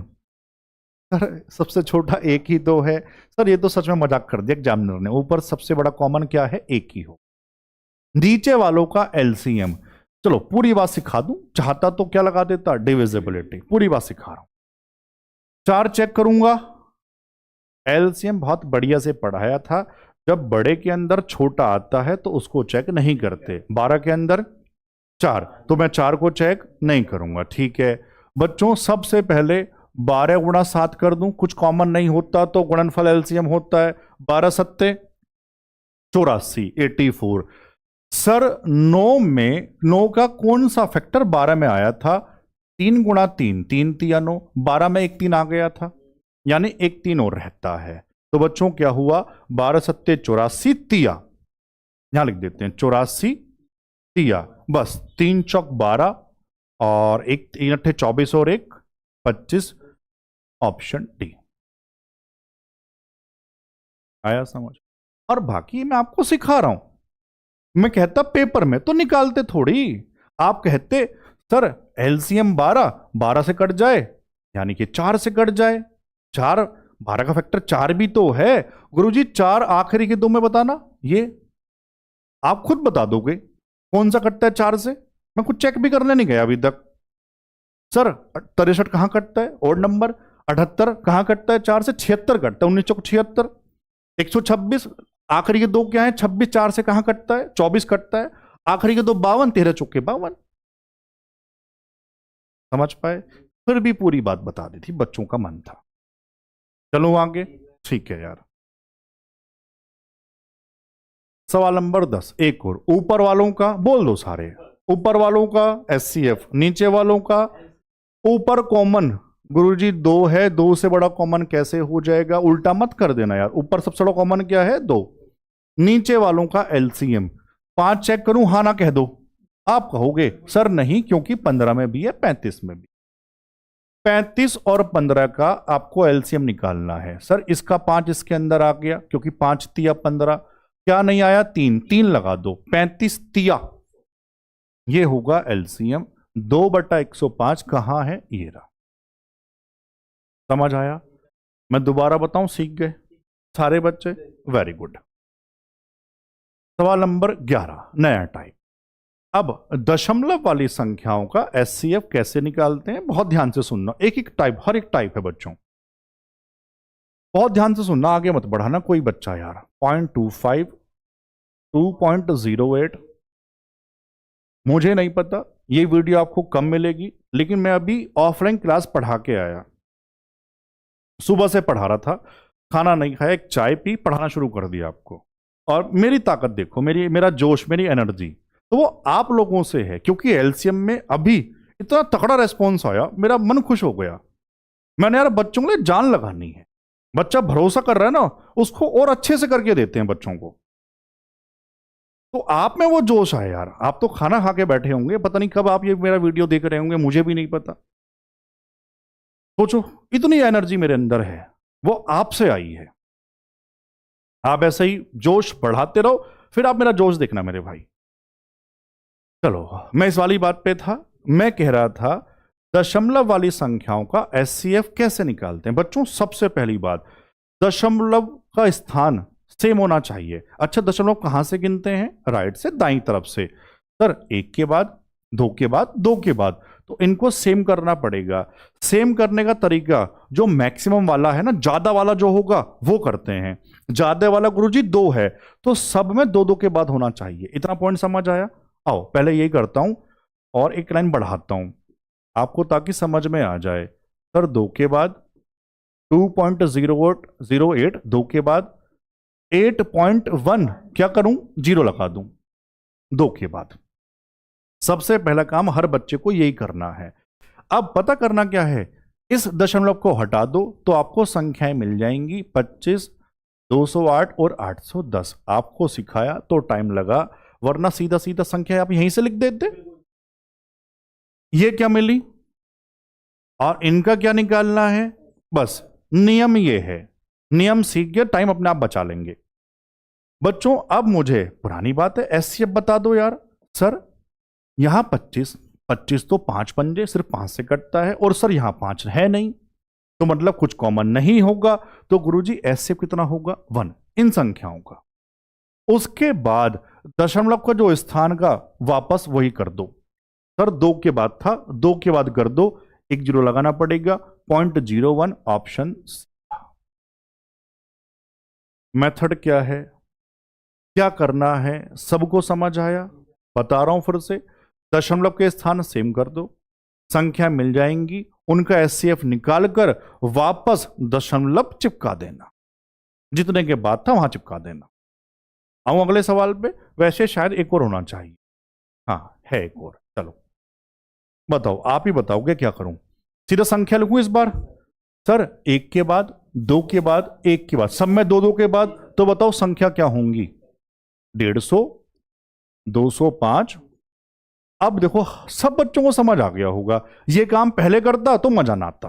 S1: सर सबसे छोटा 1 ही तो है। सर ये तो सच में मजाक कर दिया एग्जामिनर ने, ऊपर सबसे बड़ा कॉमन क्या है? 1 ही हो। नीचे वालों का एलसीएम, चलो पूरी बात सिखा दूं, चाहता तो क्या लगा देता, डिविजिबिलिटी। पूरी बात सिखा रहा हूं। 4 चेक करूंगा, एलसीएम बहुत बढ़िया से पढ़ाया था। जब बड़े के अंदर छोटा आता है तो उसको चेक नहीं करते। 12 के अंदर 4, तो मैं 4 को चेक नहीं करूंगा। ठीक है बच्चों, सबसे पहले 12 × 7 कर दूं, कुछ कॉमन नहीं होता तो गुणनफल एलसीएम होता है। 12 सत्ते 84, 84। सर 9 का कौन सा फैक्टर 12 में आया था? 3 × 3, 3 तिया 9, 12 में 1 3 आ गया था, यानी 1 3 और रहता है। तो बच्चों क्या हुआ, 12 सत्ते 84 तिया, यहां लिख देते हैं 84 तिया। बस 3 चौक 12 और 1 3 8 24 और 1 25, ऑप्शन डी। आया समझ? और बाकी मैं आपको सिखा रहा हूं। मैं कहता पेपर में तो निकालते थोड़ी, आप कहते सर एलसीएम 12 से कट जाए, यानी कि 4 से कट जाए। 4 12 का फैक्टर 4 भी तो है गुरुजी। 4 आखिरी के 2 में बताना, ये आप खुद बता दोगे कौन सा कटता है 4 से। मैं कुछ चेक भी करने नहीं गया अभी तक। सर 63 कहां कटता है, ओड नंबर। 78 कहां कटता है 4 से, 76 कटता है, 19 चौक 76। 126 आखिरी के 2 क्या है, 26 4 से कहां कटता है, 24 कटता है। आखिरी के 2 52, 13 चौके 52। समझ पाए? फिर भी पूरी बात बता दी थी, बच्चों का मन था। चलो आगे, ठीक है यार। सवाल नंबर 10, एक और। ऊपर वालों का बोल दो सारे। ऊपर वालों का एचसीएफ, नीचे वालों का। ऊपर कॉमन गुरुजी 2 है, 2 से बड़ा कॉमन कैसे हो जाएगा? उल्टा मत कर देना यार, ऊपर सबसे बड़ा कॉमन क्या है? 2। नीचे वालों का एलसीएम 5 चेक करूं, हां ना कह दो। आप कहोगे सर नहीं, क्योंकि 15 में भी है 35 में भी। 35 और 15 का आपको एलसीएम निकालना है। सर इसका 5 इसके अंदर आ गया, क्योंकि 5 तिया 15। क्या नहीं आया? 3 3 लगा दो, 35 तिया। ये होगा एलसीएम। 2/105 कहां है? ये रहा। समझ आया? मैं दोबारा बताऊं, सीख गए सारे बच्चे? Very good. सवाल नंबर 11, नया टाइप। अब दशमलव वाली संख्याओं का एचसीएफ कैसे निकालते हैं, बहुत ध्यान से सुनना। एक एक टाइप, हर एक टाइप है बच्चों, बहुत ध्यान से सुनना, आगे मत बढ़ाना कोई बच्चा यार। 0.25, 2.08, मुझे नहीं पता, ये वीडियो आपको कम मिलेगी, लेकिन मैं अभी ऑफलाइन क्लास पढ़ा के आया, सुबह से पढ़ा रहा था, खाना नहीं खाया, एक चाय पी, पढ़ाना शुरू कर दिया आपको। और मेरी ताकत देखो, मेरा जोश, मेरी एनर्जी, तो वो आप लोगों से है, क्योंकि एलसीएम में अभी इतना तगड़ा रेस्पॉन्स आया, मेरा मन खुश हो गया। मैंने यार बच्चों के लिए जान लगानी है। बच्चा भरोसा कर रहा है ना, उसको और अच्छे से करके देते हैं बच्चों को। तो आप में वो जोश है यार। आप तो खाना खा के बैठे होंगे, पता नहीं कब आप ये मेरा वीडियो देख रहे होंगे, मुझे भी नहीं पता। सोचो, इतनी एनर्जी मेरे अंदर है, वो आपसे आई है। आप ऐसे ही जोश बढ़ाते रहो, फिर आप मेरा जोश देखना मेरे भाई। चलो, मैं इस वाली बात पे था। मैं कह रहा था दशमलव वाली संख्याओं का एचसीएफ कैसे निकालते हैं। बच्चों, सबसे पहली बात, दशमलव का स्थान सेम होना चाहिए। अच्छा, दशमलव कहां से गिनते हैं? राइट से दाईं तरफ से। सर, एक के बाद, दो के बाद, दो के बाद, तो इनको सेम करना पड़ेगा। सेम करने का तरीका जो मैक्सिमम वाला है ना, ज्यादा वाला जो होगा वो करते हैं। ज्यादा वाला गुरुजी 2 है, तो सब में 2 2 के बाद होना चाहिए। इतना पॉइंट समझ आया? आओ पहले यही करता हूं और एक लाइन बढ़ाता हूं आपको, ताकि समझ में आ जाए। सर, 2 के बाद 2.08, 2 के बाद 8.1, क्या करूं? 0 लगा दूं 2 के बाद। सबसे पहला काम हर बच्चे को यही करना है। अब पता करना क्या है, इस दशमलव को हटा दो तो आपको संख्याएं मिल जाएंगी 25, 208 और 810। आपको सिखाया तो टाइम लगा, वरना सीधा सीधा संख्या आप यहीं से लिख देते। ये क्या मिली और इनका क्या निकालना है? बस नियम ये है, नियम सीख गया, टाइम अपने आप बचा लेंगे। बच्चों, अब मुझे पुरानी बात है, एचसीएफ बता दो यार। सर, यहां 25 25 तो 5 पंजे, सिर्फ 5 से कटता है, और सर यहां 5 है नहीं, तो मतलब कुछ कॉमन नहीं होगा। तो गुरुजी एचसीएफ कितना होगा? 1 इन संख्याओं का। उसके बाद दशमलव का जो स्थान का वापस वही कर दो। सर, 2 के बाद था, 2 के बाद कर दो, 1 0 लगाना पड़ेगा, 0.01 ऑप्शन। मेथड क्या है, क्या करना है, सबको समझ आया? बता रहा हूं फिर से, दशमलव के स्थान सेम कर दो, संख्या मिल जाएंगी, उनका एचसीएफ निकालकर वापस दशमलव चिपका देना, जितने के बाद था वहां चिपका देना। आऊं अगले सवाल पे। वैसे शायद एक और होना चाहिए, हाँ है एक और। चलो बताओ, आप ही बताओगे क्या करूं? सीधा संख्या लिखूं इस बार? सर, 1 के बाद, 2 के बाद, 1 के बाद, सब में 2 2 के बाद, तो बताओ संख्या क्या होंगी? 150, 205। अब देखो, सब बच्चों को समझ आ गया होगा। ये काम पहले करता तो मजा ना आता,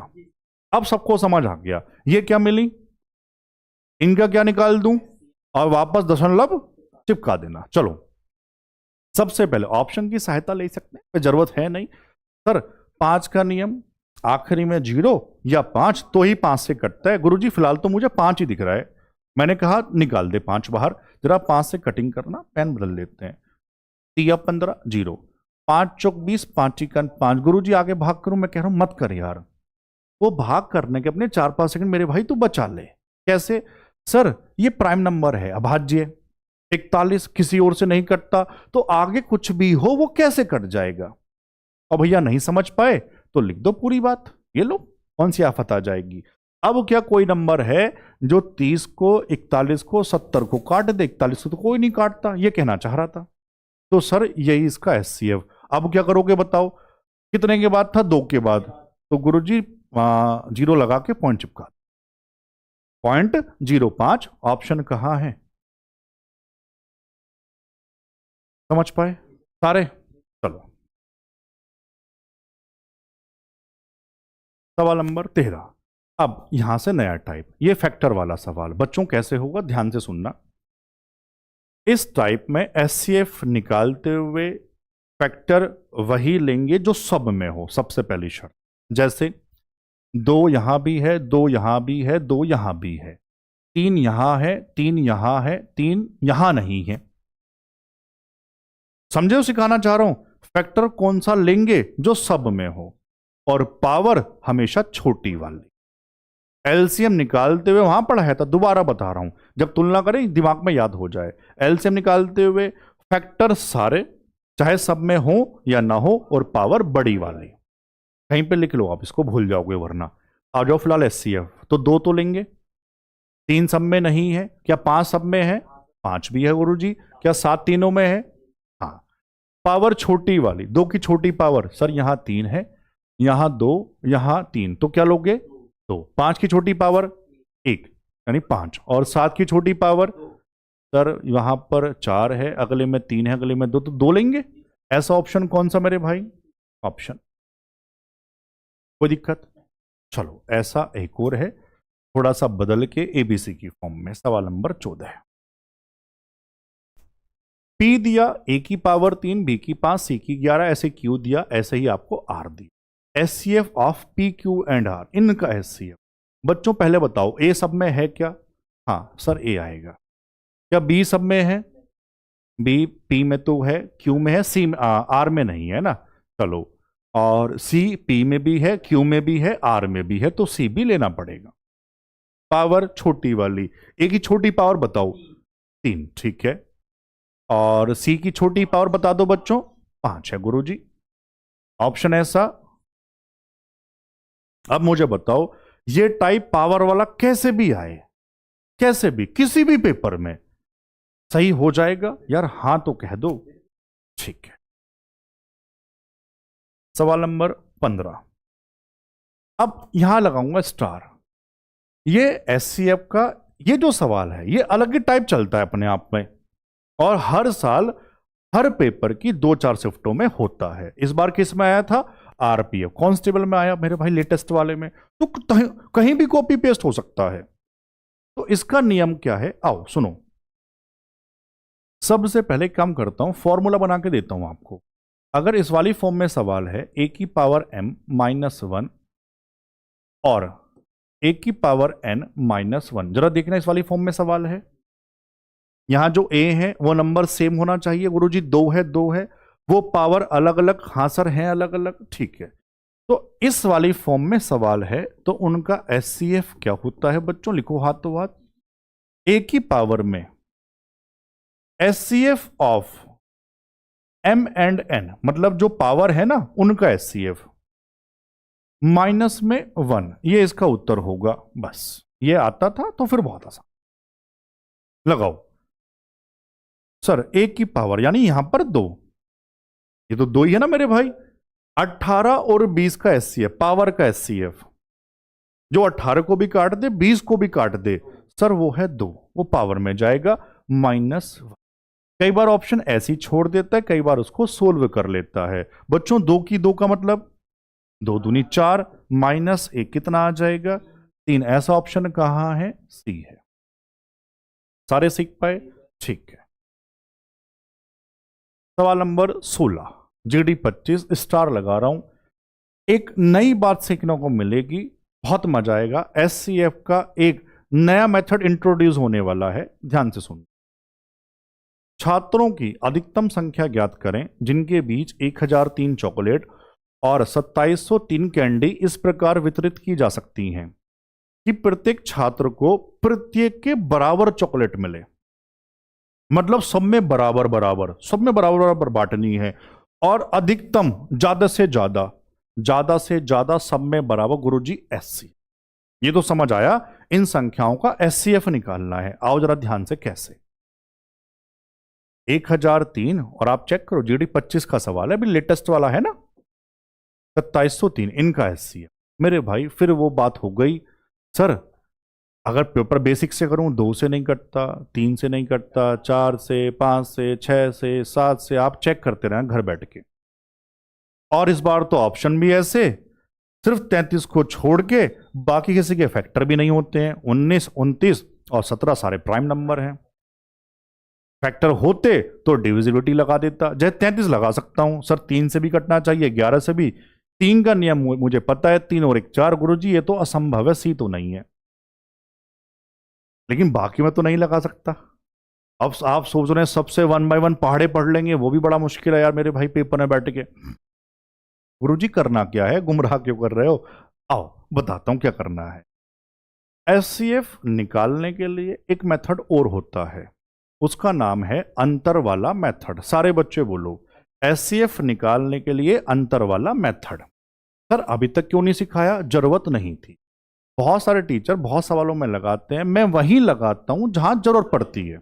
S1: अब सबको समझ आ गया। ये क्या मिली, इनका क्या निकाल दूं और वापस दशमलव चिपका देना। चलो, सबसे पहले ऑप्शन की सहायता ले सकते हैं, जरूरत है नहीं। सर, 5 का नियम, आखिरी में 0 या 5 तो ही 5 से कटता है। गुरुजी फिलहाल तो मुझे 5 ही दिख रहा है, मैंने कहा निकाल दे 5 बाहर। जरा 5 से कटिंग करना, पेन बदल लेते हैं। 3 15 0, 5 चौक 20, 5 चिकन 5। गुरुजी आगे भाग करूं? मैं कह रहा हूं मत कर यार, वो भाग करने के अपने 4-5 सेकंड मेरे भाई तू बचा ले। कैसे? सर, ये प्राइम नंबर है, अभाज्य 41 किसी और से नहीं कटता, तो आगे कुछ भी हो वो कैसे कट जाएगा? और भैया नहीं समझ पाए तो लिख दो पूरी बात, ये लो कौन सी आफत आ जाएगी। अब क्या कोई नंबर है जो 30 को, 41 को, 70 को काट दे? 41 को तो कोई नहीं काटता, ये कहना चाह रहा था। तो सर, यही इसका एचसीएफ। अब क्या करोगे बताओ? कितने के बाद था? 2 के बाद, तो गुरुजी 0 लगा के पॉइंट चिपका, 0.05 ऑप्शन कहां है? समझ पाए सारे? चलो, सवाल नंबर 13। अब यहां से नया टाइप, ये फैक्टर वाला सवाल। बच्चों कैसे होगा, ध्यान से सुनना। इस टाइप में एचसीएफ निकालते हुए फैक्टर वही लेंगे जो सब में हो, सबसे पहली शर्त। जैसे 2 यहां भी है, 2 यहां भी है, 2 यहां भी है, 3 यहां है, 3 यहां है, 3 यहां नहीं है। समझे? सिखाना चाह रहा हूं, फैक्टर कौन सा लेंगे जो सब में हो, और पावर हमेशा छोटी वाली। एलसीएम निकालते हुए वहां पढ़ा है था, दोबारा बता रहा हूं, जब तुलना करें दिमाग में याद हो जाए। एलसीएम निकालते हुए फैक्टर सारे, चाहे सब में हो या ना हो, और पावर बड़ी वाली। कहीं पे लिख लो, आप इसको भूल जाओगे वरना। आ जाओ फिलहाल एचसीएफ, तो 2 तो लेंगे, 3 सब में नहीं है, क्या 5 सब में है? 5 भी है गुरुजी, क्या 7 तीनों में है? हाँ। पावर छोटी वाली, 2 की छोटी पावर, सर यहां 3 है, यहां 2, यहां 3, तो क्या लोगे? 2। 5 की छोटी पावर 1 यानी 5, और 7 की छोटी पावर सर यहां पर 4 है, अगले में 3 है, अगले में 2, तो 2 लेंगे। ऐसा ऑप्शन कौन सा मेरे भाई? ऑप्शन। कोई दिक्कत? चलो ऐसा एक और है, थोड़ा सा बदल के एबीसी की फॉर्म में। सवाल नंबर 14 है। पी दिया ए की पावर 3, बी की 5, सी की 11, ऐसे क्यू दिया, ऐसे ही आपको आर दिया। HCF of P Q and R, इनका एचसीएफ। बच्चों पहले बताओ ए सब में है क्या? हाँ सर ए आएगा। क्या बी सब में है? बी पी में तो है, क्यू में है, सी आर में नहीं है ना। चलो, और सी पी में भी है, क्यू में भी है, आर में भी है, तो सी भी लेना पड़ेगा। पावर छोटी वाली, ए की छोटी पावर बताओ 3, ठीक है। और सी की छोटी पावर बता दो बच्चों, 5 है गुरुजी। ऑप्शन ऐसा। अब मुझे बताओ ये टाइप पावर वाला कैसे भी आए, कैसे भी किसी भी पेपर में सही हो जाएगा यार? हां तो कह दो। ठीक है। सवाल नंबर 15। अब यहां लगाऊंगा स्टार। ये एचसीएफ का ये जो सवाल है ये अलग ही टाइप चलता है अपने आप में, और हर साल हर पेपर की 2-4 शिफ्टों में होता है। इस बार किस में आया था? आरपीएफ कांस्टेबल में आया मेरे भाई, लेटेस्ट वाले में। तो कहीं भी कॉपी पेस्ट हो सकता है। तो इसका नियम क्या है, आओ सुनो। सबसे पहले काम करता हूं, फॉर्मूला बना के देता हूं आपको। अगर इस वाली फॉर्म में सवाल है ए की पावर m -1 और ए की पावर n -1, जरा देखना इस वाली फॉर्म में सवाल है। यहां जो ए है वो नंबर सेम होना चाहिए गुरुजी, 2 है 2 है, वो पावर अलग अलग, हाँ सर है अलग अलग, ठीक है। तो इस वाली फॉर्म में सवाल है तो उनका एचसीएफ क्या होता है बच्चों? लिखो हाथों हाथ। ए की पावर में HCF of m and n, मतलब जो पावर है ना उनका एचसीएफ, माइनस में 1, ये इसका उत्तर होगा। बस ये आता था तो फिर बहुत आसान। लगाओ सर ए की पावर, यानी यहां पर 2, ये तो 2 ही है ना मेरे भाई। 18 और 20 का एचसीएफ, पावर का एचसीएफ, जो 18 को भी काट दे 20 को भी काट दे सर वो है 2, वो पावर में जाएगा -1। कई बार ऑप्शन ऐसी छोड़ देता है, कई बार उसको सोल्व कर लेता है। बच्चों 2 की 2 का मतलब 2 दूनी 4, -1 कितना आ जाएगा? 3। ऐसा ऑप्शन कहां है? सी है। सारे सीख पाए? ठीक है। सवाल नंबर 16, जीडी 25, स्टार लगा रहा हूं। एक नई बात सीखने को मिलेगी, बहुत मजा आएगा। एचसीएफ का एक नया मेथड इंट्रोड्यूस होने वाला है, ध्यान से सुन। छात्रों की अधिकतम संख्या ज्ञात करें जिनके बीच 1003 चॉकलेट और 2703 कैंडी इस प्रकार वितरित की जा सकती हैं कि प्रत्येक छात्र को प्रत्येक के बराबर चॉकलेट मिले। मतलब सब में बराबर बराबर, सब में बराबर बराबर बांटनी है, और अधिकतम ज्यादा से ज्यादा सब में बराबर। गुरुजी एससी, ये तो समझ आया। इन संख्याओं का एचसीएफ निकालना है। आओ जरा ध्यान से कैसे। 1003 और आप चेक करो, जीडी 25 का सवाल है, अभी लेटेस्ट वाला है ना, 2703 इनका एचसीएफ। मेरे भाई फिर वो बात हो गई, सर अगर पेपर बेसिक से करूं 2 से नहीं कटता, 3 से नहीं कटता, 4 से, 5 से, 6 से, 7 से, आप चेक करते रहें घर बैठ के। और इस बार तो ऑप्शन भी ऐसे, सिर्फ 33 को छोड़ के बाकी किसी के फैक्टर भी नहीं होते हैं। 19, 29 और 17 सारे प्राइम नंबर हैं। फैक्टर होते तो डिविजिबिलिटी लगा देता, जैसे 33 लगा सकता हूं सर, 3 से भी कटना चाहिए, 11 से भी। 3 का नियम मुझे पता है, 3 और 1 4। गुरुजी ये तो असंभव है, सी तो नहीं है। लेकिन बाकी में तो नहीं लगा सकता। अब आप सोच रहे हैं सबसे 1 बाय 1 पहाड़े पढ़ लेंगे, वो भी बड़ा मुश्किल है यार मेरे भाई पेपर में बैठ के। गुरुजी करना क्या है, गुमराह क्यों कर रहे हो? आओ बताता हूं क्या करना है। एचसीएफ निकालने के लिए एक मेथड और होता है, उसका नाम है अंतर वाला मेथड। सारे बच्चे बोलो, एचसीएफ निकालने के लिए अंतर वाला मेथड। सर अभी तक क्यों नहीं सिखाया? जरूरत नहीं थी। बहुत सारे टीचर बहुत सवालों में लगाते हैं, मैं वहीं लगाता हूं जहां जरूरत पड़ती है,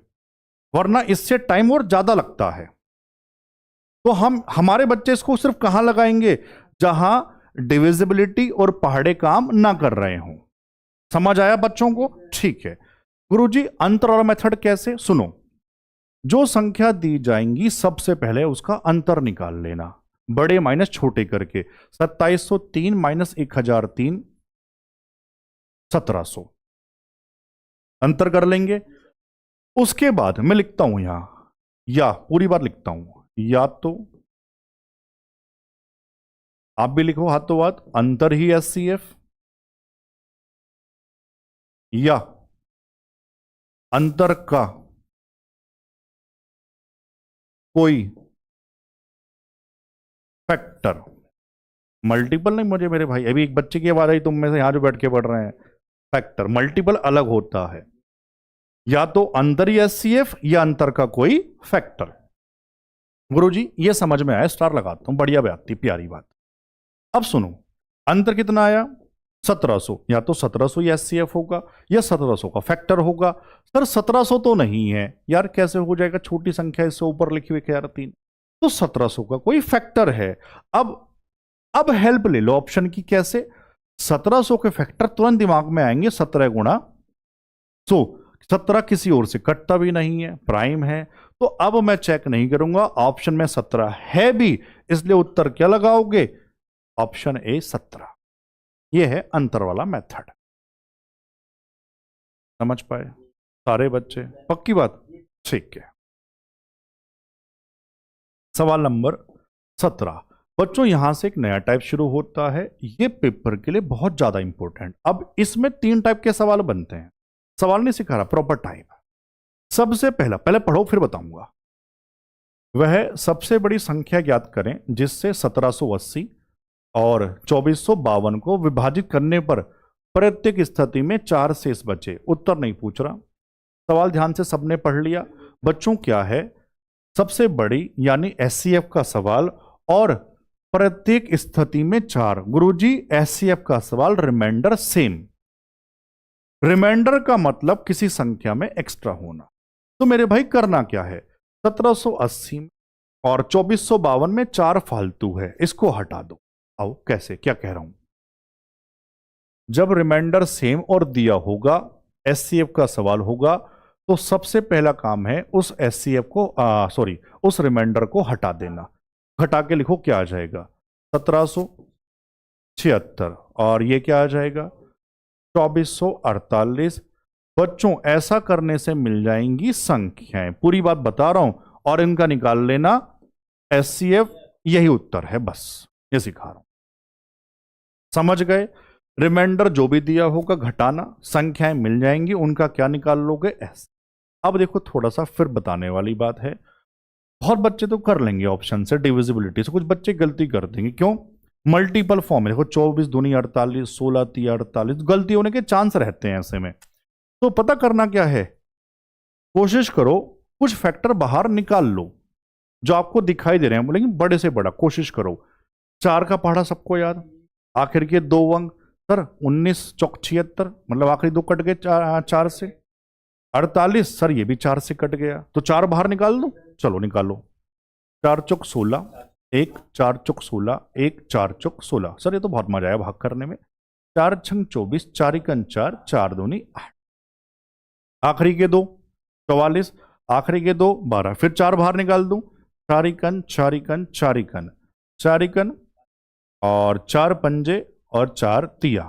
S1: वरना इससे टाइम और ज्यादा लगता है। तो हमारे बच्चे इसको सिर्फ कहां लगाएंगे? जहां डिविजिबिलिटी और पहाड़े काम ना कर रहे हों। समझ आया बच्चों को? ठीक है। गुरुजी अंतर वाला मेथड कैसे? सुनो, जो संख्या दी जाएंगी सबसे पहले उसका अंतर निकाल लेना, बड़े माइनस छोटे करके। 2703 माइनस 1003, 1700 अंतर कर लेंगे। उसके बाद मैं लिखता हूं यहां, या पूरी बात लिखता हूं, या तो आप भी लिखो हाथों हाथ, अंतर ही एचसीएफ, या अंतर का कोई फैक्टर। मल्टीपल नहीं मुझे मेरे भाई, अभी एक बच्चे की आवाज आई तुम में से यहां जो बैठ के पढ़ रहे हैं। फैक्टर, मल्टीपल अलग होता है, या तो अंतर ही एचसीएफ या अंतर का कोई फैक्टर। गुरुजी ये समझ में आया, स्टार लगाता हूं, बढ़िया बात थी, प्यारी बात। अब सुनो, अंतर कितना आया? 1700, या तो 1700 एचसीएफ होगा या 1700 का फैक्टर होगा। सर 1700 तो नहीं है यार, कैसे हो जाएगा, छोटी संख्या इससे ऊपर लिखी हुई 11 तो 1700 का कोई फैक्टर है। अब हेल्प ले लो ऑप्शन की, कैसे? 1700 के फैक्टर तुरंत दिमाग में आएंगे, 17 गुणा 100। 17 किसी और से कटता भी नहीं है, प्राइम है। तो अब मैं चेक नहीं करूंगा, ऑप्शन में 17 है भी, इसलिए उत्तर क्या लगाओगे? Option A 17। यह है अंतर वाला मेथड। समझ पाए सारे बच्चे? पक्की बात? ठीक है। सवाल नंबर 17 बच्चों, यहां से एक नया टाइप शुरू होता है, यह पेपर के लिए बहुत ज्यादा इंपॉर्टेंट। अब इसमें 3 टाइप के सवाल बनते हैं, सवाल नहीं सिखा रहा, प्रॉपर टाइप। सबसे पहले पढ़ो फिर बताऊंगा। वह सबसे बड़ी संख्या ज्ञात करें जिससे 1780 और 2452 को विभाजित करने पर प्रत्येक स्थिति में 4 शेष बचे। उत्तर नहीं पूछ रहा, सवाल ध्यान से सबने पढ़ लिया। बच्चों क्या है? सबसे बड़ी यानी एचसीएफ का सवाल, और प्रत्येक स्थिति में 4। गुरुजी एचसीएफ का सवाल, रिमाइंडर सेम। रिमाइंडर का मतलब किसी संख्या में एक्स्ट्रा होना। तो मेरे भाई करना क्या है? 1780 और 2452 में 4 फालतू है, इसको हटा दो। आओ कैसे, क्या कह रहा हूं? जब रिमाइंडर सेम और दिया होगा, एचसीएफ का सवाल होगा, तो सबसे पहला काम है उस एचसीएफ को उस रिमाइंडर को हटा देना। घटा के लिखो क्या आ जाएगा? 1776, और ये क्या आ जाएगा? 2448। बच्चों ऐसा करने से मिल जाएंगी संख्याएं, पूरी बात बता रहा हूं, और इनका निकाल लेना एचसीएफ, यही उत्तर है, बस ये सिखा रहा हूं। समझ गए? रिमाइंडर जो भी दिया होगा घटाना, संख्याएं मिल जाएंगी, उनका क्या निकाल लोगे? एस। अब देखो थोड़ा सा फिर बताने वाली बात है, बहुत बच्चे तो कर लेंगे ऑप्शन से, डिविजिबिलिटी से, कुछ बच्चे गलती कर देंगे। क्यों? मल्टीपल फॉर्म है, देखो 24 दूनी 48, 16 3 48, गलती होने के चांस रहते हैं ऐसे में। तो पता करना क्या है, कोशिश करो कुछ फैक्टर बाहर निकाल लो जो आपको दिखाई दे रहे हैं, बोलेंगे बड़े से बड़ा, कोशिश करो। 4 का पहाड़ा सबको याद, आखिर के 2 अंक सर 19 चौक 76, मतलब आखिरी 2 कट गए 4 से। 48 सर ये भी 4 से कट गया, तो 4 बाहर निकाल दो, चलो निकालो। 4 चौक 16, 1 4 चौक 16, 1 4 चौक 16। सर ये तो बहुत मजा आया भाग करने में। 4 छंग 24, 4 एकन 4, 4 दूनी 8, आखिरी के 2 44, आखिरी के 2 12, फिर 4 बाहर निकाल दूं, 4 एकन 4 एकन 4 एकन 4 एकन, और 4 पंजे और 4 तिया।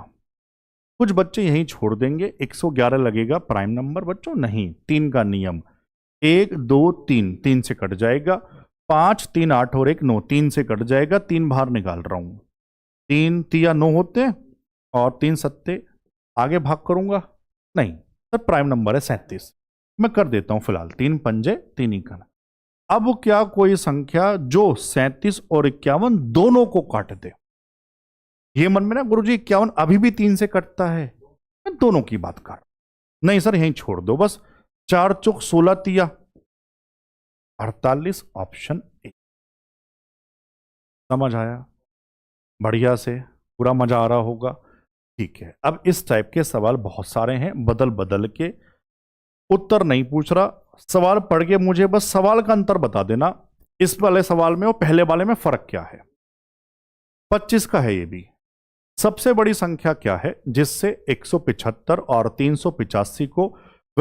S1: कुछ बच्चे यहीं छोड़ देंगे, 111 लगेगा प्राइम नंबर। बच्चों नहीं, 3 का नियम, 1 2 3, 3 से कट जाएगा। 5 3 8 और 1 9, 3 से कट जाएगा, 3 बाहर निकाल रहा हूं। 3 तिया 9 होते हैं, और 3 सत्ते, आगे भाग करूंगा नहीं सर, प्राइम नंबर है 37, मैं कर देता हूं फिलहाल। 3 पंजे 3 इक्यावन। अब क्या कोई संख्या जो 37 और 51 दोनों को काट दे? ये मन में ना, गुरुजी 51 अभी भी 3 से कटता है, मैं दोनों की बात कर, नहीं सर यहीं छोड़ दो बस। 4 चौक 16 तिया 48, ऑप्शन ए। समझ आया? बढ़िया से, पूरा मजा आ रहा होगा। ठीक है, अब इस टाइप के सवाल बहुत सारे हैं, बदल बदल के। उत्तर नहीं पूछ रहा, सवाल पढ़ के मुझे बस सवाल का अंतर बता देना, इस वाले सवाल में और पहले वाले में फर्क क्या है। 25 का है ये भी। सबसे बड़ी संख्या क्या है जिससे 175 और 385 को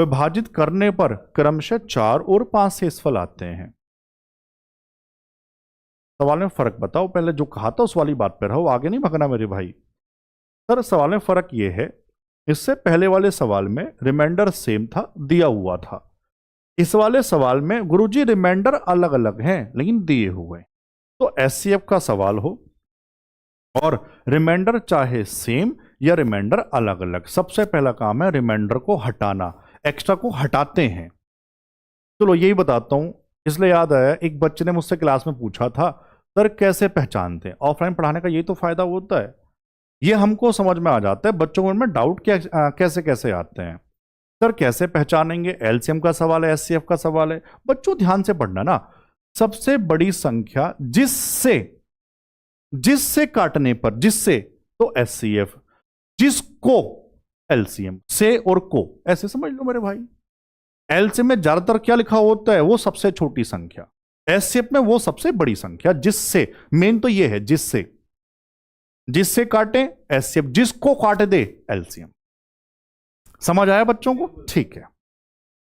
S1: विभाजित करने पर क्रमशः 4 और 5 शेषफल आते हैं। सवाल में फर्क बताओ, पहले जो कहा था उस वाली बात पे रहो, आगे नहीं भगना मेरे भाई। सर सवाल में फर्क ये है, इससे पहले वाले सवाल में रिमाइंडर सेम था, दिया हुआ था। इस वाले सवाल में गुरुजी रिमाइंडर अलग अलग हैं लेकिन दिए हुए। तो एचसीएफ का सवाल हो और रिमाइंडर चाहे सेम या रिमाइंडर अलग अलग, सबसे पहला काम है रिमाइंडर को हटाना, एक्स्ट्रा को हटाते हैं। चलो यही बताता हूं, इसलिए याद आया, एक बच्चे ने मुझसे क्लास में पूछा था सर कैसे पहचानते हैं। ऑफलाइन पढ़ाने का यही तो फायदा होता है, ये हमको समझ में आ जाता है, बच्चों को में डाउट क्या कैसे कैसे आते हैं। सर कैसे पहचानेंगे, एलसीएम का सवाल है, एचसीएफ का सवाल है। बच्चों ध्यान से पढ़ना ना, सबसे बड़ी संख्या जिससे काटने पर, जिससे तो एचसीएफ, जिसको एलसीएम, से और को ऐसे समझ लो मेरे भाई। एलसीएम में ज्यादातर क्या लिखा होता है, वो सबसे छोटी संख्या, एचसीएफ में वो सबसे बड़ी संख्या, जिससे, मेन तो ये है जिससे काटे एचसीएफ, जिसको काट दे एलसीएम। समझ आया बच्चों को? ठीक है,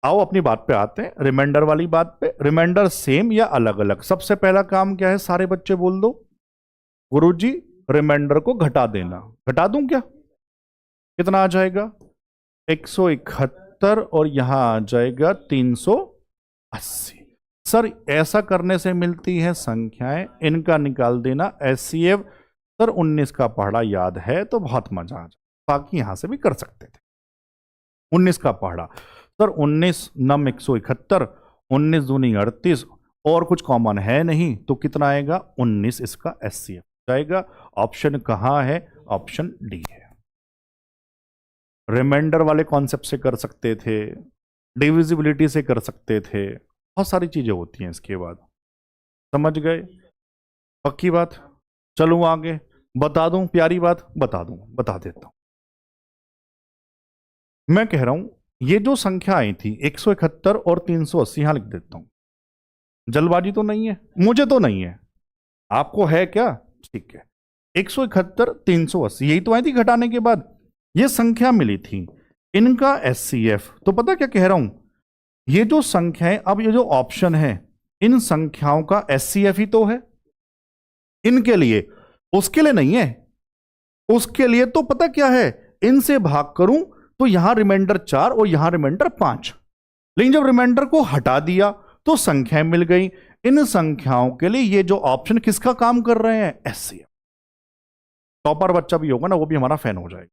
S1: आओ अपनी बात पे आते हैं, रिमाइंडर वाली बात पे। रिमाइंडर सेम या अलग अलग, सबसे पहला काम क्या है, सारे बच्चे बोल दो, गुरुजी रिमाइंडर को घटा देना। घटा दूं क्या? कितना आ जाएगा? 171 और यहां आ जाएगा 380। सर ऐसा करने से मिलती है संख्याएं, इनका निकाल देना एचसीएफ। सर 19 का पहाड़ा याद है तो बहुत मजा आ जाए, बाकी यहां से भी कर सकते थे। 19 का पहाड़ा, सर 19 नम 171, 19 दूनी 38, और कुछ कॉमन है नहीं तो कितना आएगा? 19 इसका एचसीएफ जाएगा। ऑप्शन कहां है? ऑप्शन डी है। रिमाइंडर वाले कॉन्सेप्ट से कर सकते थे, डिविजिबिलिटी से कर सकते थे, बहुत सारी चीजें होती हैं इसके बाद। समझ गए? पक्की बात? चलूं आगे, बता दूं प्यारी बात, बता देता हूं। मैं कह रहा हूं ये जो संख्या आई थी 171 और 380, यहां लिख देता हूं। जल्दबाजी तो नहीं है, मुझे तो नहीं है, आपको है क्या? ठीक है, 171 380 यही तो आई थी घटाने के बाद, ये संख्या मिली थी, इनका एचसीएफ। तो पता क्या कह रहा हूं, ये जो संख्याएं, अब ये जो ऑप्शन है, इन संख्याओं का एचसीएफ ही तो है इनके लिए, उसके लिए नहीं है। उसके लिए तो पता क्या है, इनसे भाग करूं तो यहां रिमाइंडर 4 और यहां रिमाइंडर 5, लेकिन जब रिमाइंडर को हटा दिया तो संख्याएं मिल गई। इन संख्याओं के लिए ये जो ऑप्शन किसका काम कर रहे हैं? एचसीएफ। टॉपर बच्चा भी होगा ना, वो भी हमारा फैन हो जाएगा।